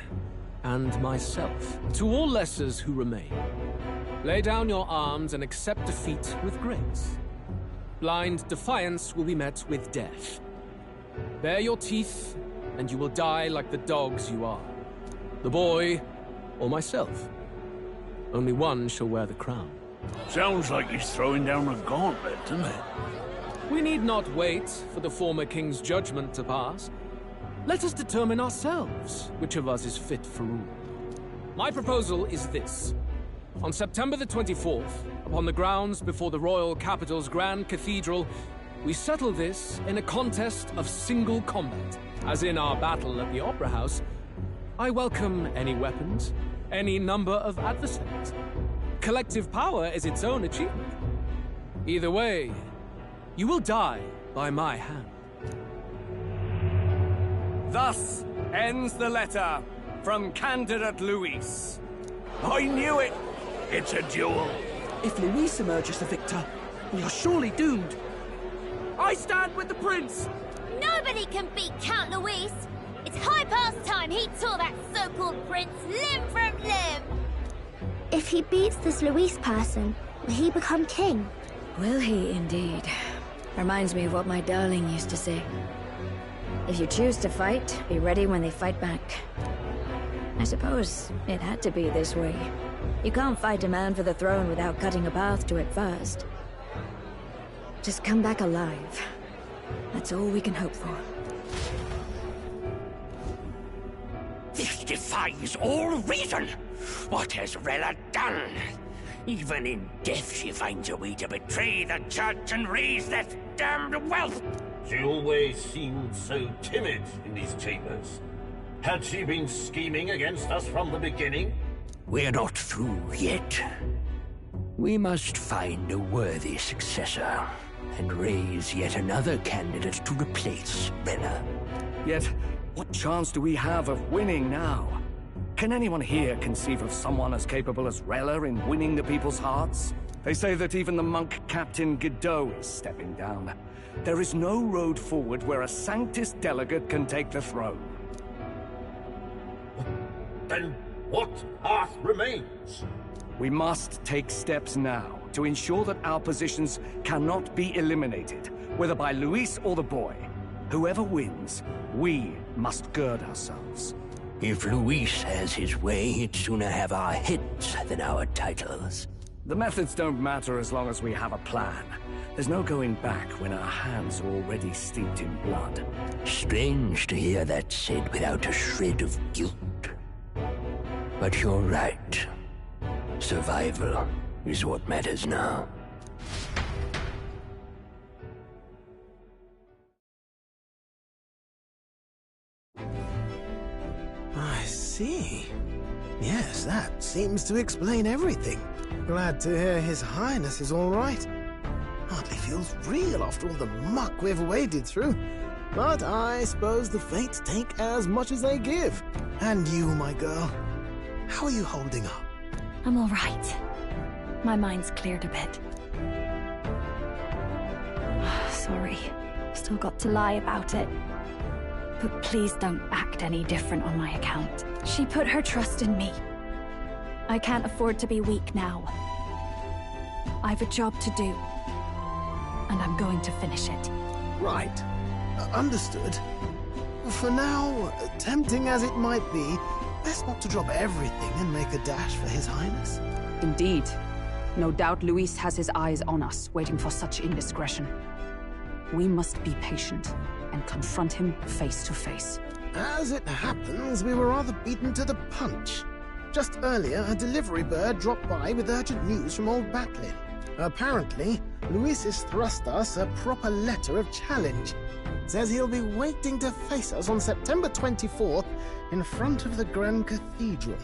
and myself. To all lessers who remain, lay down your arms and accept defeat with grace. Blind defiance will be met with death. Bare your teeth, and you will die like the dogs you are. The boy, or myself. Only one shall wear the crown. Sounds like he's throwing down a gauntlet, doesn't it? We need not wait for the former king's judgment to pass. Let us determine ourselves which of us is fit for rule. My proposal is this. On September the 24th, upon the grounds before the royal capital's Grand Cathedral, we settle this in a contest of single combat. As in our battle at the Opera House, I welcome any weapons, any number of adversaries. Collective power is its own achievement. Either way, you will die by my hand. Thus ends the letter from candidate Luis. I knew it! It's a duel. If Luis emerges the victor, we are surely doomed. I stand with the prince! Nobody can beat Count Luis! It's high past time he tore that so-called prince limb from limb! If he beats this Luis person, will he become king? Will he indeed? Reminds me of what my darling used to say. If you choose to fight, be ready when they fight back. I suppose it had to be this way. You can't fight a man for the throne without cutting a path to it first. Just come back alive. That's all we can hope for. This defies all reason! What has Rella done? Even in death she finds a way to betray the church and raise that damned wealth! She always seemed so timid in these chambers. Had she been scheming against us from the beginning? We're not through yet. We must find a worthy successor, and raise yet another candidate to replace Rella. Yet, what chance do we have of winning now? Can anyone here conceive of someone as capable as Rella in winning the people's hearts? They say that even the monk Captain Godot is stepping down. There is no road forward where a Sanctus delegate can take the throne. Then what path remains? We must take steps now to ensure that our positions cannot be eliminated, whether by Luis or the boy. Whoever wins, we must gird ourselves. If Luis has his way, he'd sooner have our heads than our titles. The methods don't matter as long as we have a plan. There's no going back when our hands are already steeped in blood. Strange to hear that said without a shred of guilt. But you're right. Survival is what matters now. I see. Yes, that seems to explain everything. Glad to hear His Highness is all right. Hardly feels real after all the muck we've waded through. But I suppose the fates take as much as they give. And you, my girl, how are you holding up? I'm all right. My mind's cleared a bit. Sorry. Still got to lie about it. But please don't act any different on my account. She put her trust in me. I can't afford to be weak now. I've a job to do. And I'm going to finish it. Right. Understood. For now, tempting as it might be, best not to drop everything and make a dash for His Highness. Indeed. No doubt Luis has his eyes on us, waiting for such indiscretion. We must be patient and confront him face to face. As it happens, we were rather beaten to the punch. Just earlier, a delivery bird dropped by with urgent news from old Batlin. Apparently, Luis has thrust us a proper letter of challenge. Says he'll be waiting to face us on September 24th in front of the Grand Cathedral.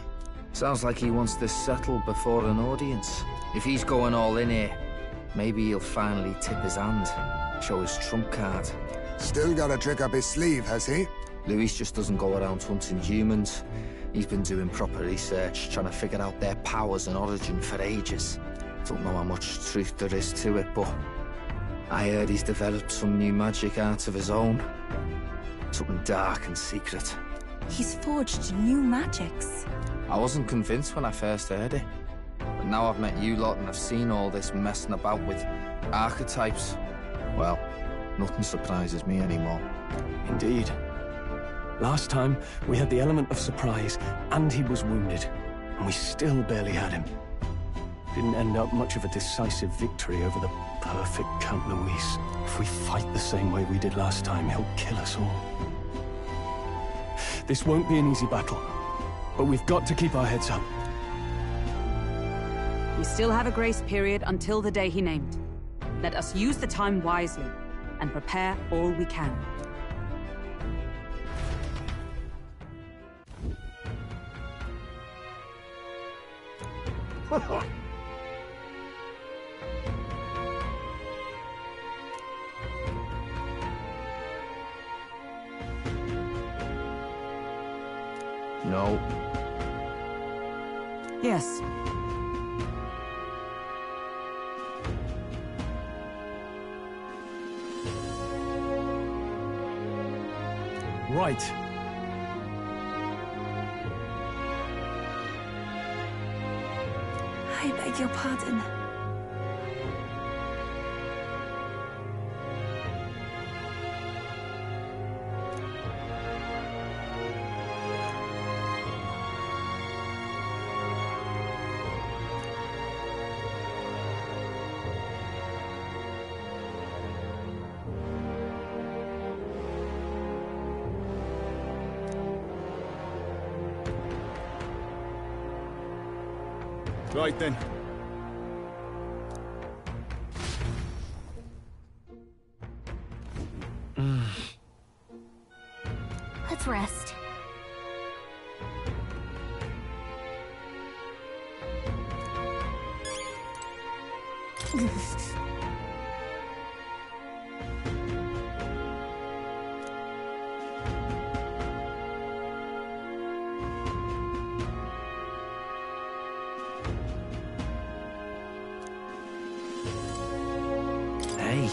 Sounds like he wants this settled before an audience. If he's going all in here, maybe he'll finally tip his hand, show his trump card. Still got a trick up his sleeve, has he? Luis just doesn't go around hunting humans. He's been doing proper research, trying to figure out their powers and origin for ages. Don't know how much truth there is to it, but I heard he's developed some new magic art of his own. Something dark and secret. He's forged new magics. I wasn't convinced when I first heard it. But now I've met you lot and I've seen all this messing about with archetypes. Well, nothing surprises me anymore. Indeed. Last time, we had the element of surprise, and he was wounded. And we still barely had him. Didn't end up much of a decisive victory over the perfect Count Luis. If we fight the same way we did last time, he'll kill us all. This won't be an easy battle, but we've got to keep our heads up. We still have a grace period until the day he named. Let us use the time wisely and prepare all we can. No. Yes. Right. I beg your pardon. Right then. Let's rest. Hey.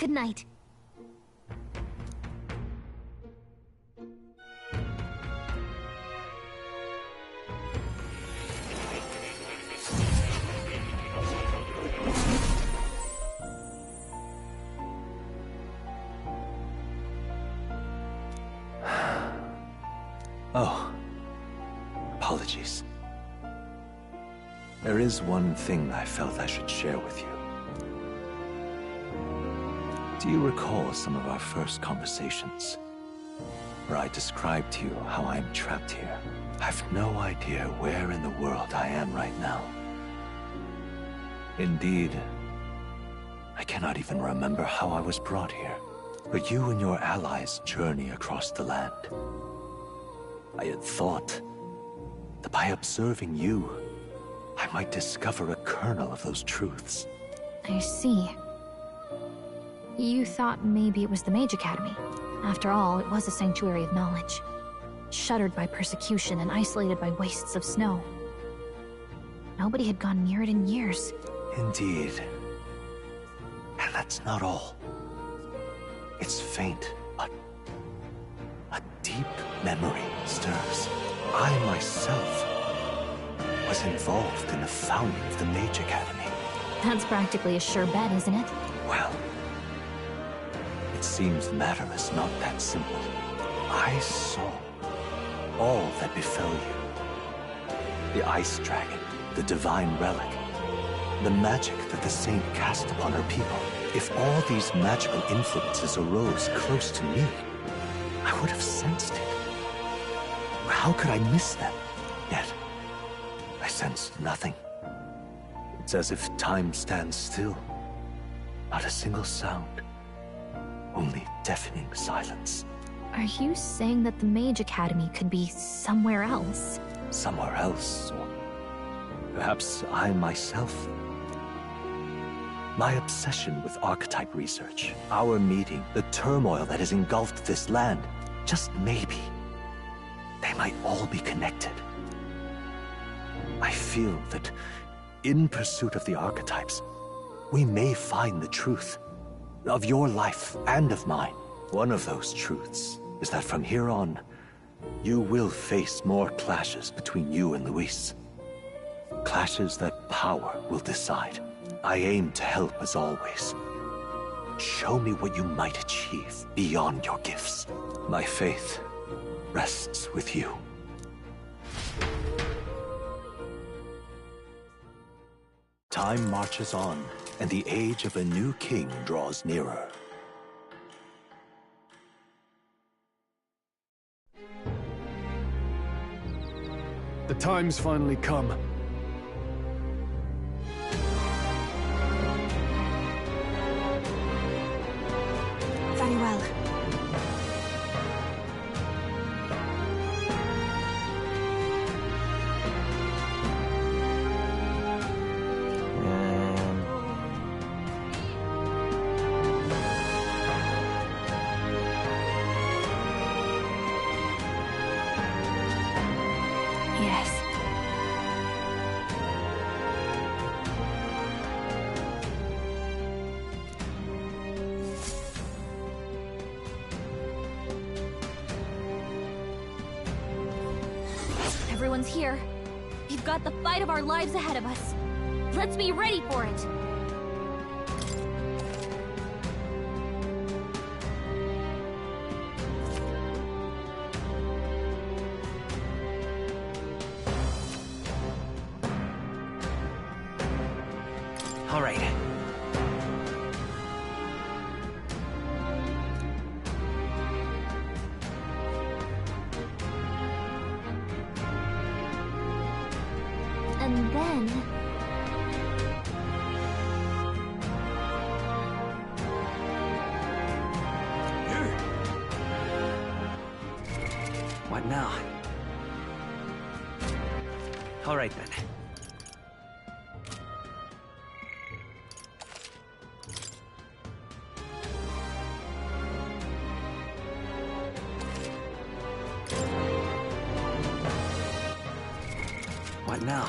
Good night. Oh. Apologies. There is one thing I felt I should share with you. Do you recall some of our first conversations? Where I described to you how I am trapped here. I've no idea where in the world I am right now. Indeed, I cannot even remember how I was brought here. But you and your allies journey across the land. I had thought that by observing you, I might discover a kernel of those truths. I see. You thought maybe it was the Mage Academy. After all, it was a sanctuary of knowledge. Shuttered by persecution and isolated by wastes of snow. Nobody had gone near it in years. Indeed. And that's not all. It's faint, but a deep memory stirs. I myself was involved in the founding of the Mage Academy. That's practically a sure bet, isn't it? Well, it seems the matter is not that simple. I saw all that befell you. The Ice Dragon, the Divine Relic, the magic that the Saint cast upon her people. If all these magical influences arose close to me, I would have sensed it. How could I miss them? Yet, I sensed nothing. It's as if time stands still. Not a single sound. Only deafening silence. Are you saying that the Mage Academy could be somewhere else? Somewhere else, or perhaps I myself? My obsession with archetype research, our meeting, the turmoil that has engulfed this land, just maybe, they might all be connected. I feel that, in pursuit of the archetypes, we may find the truth of your life and of mine. One of those truths is that from here on, you will face more clashes between you and Luis. Clashes that power will decide. I aim to help as always. Show me what you might achieve beyond your gifts. My faith rests with you. Time marches on, and the age of a new king draws nearer. The time's finally come. Very well. Yes. Everyone's here. We've got the fight of our lives ahead of us. Let's be ready for it. All right. And then... What now? All right then. What now?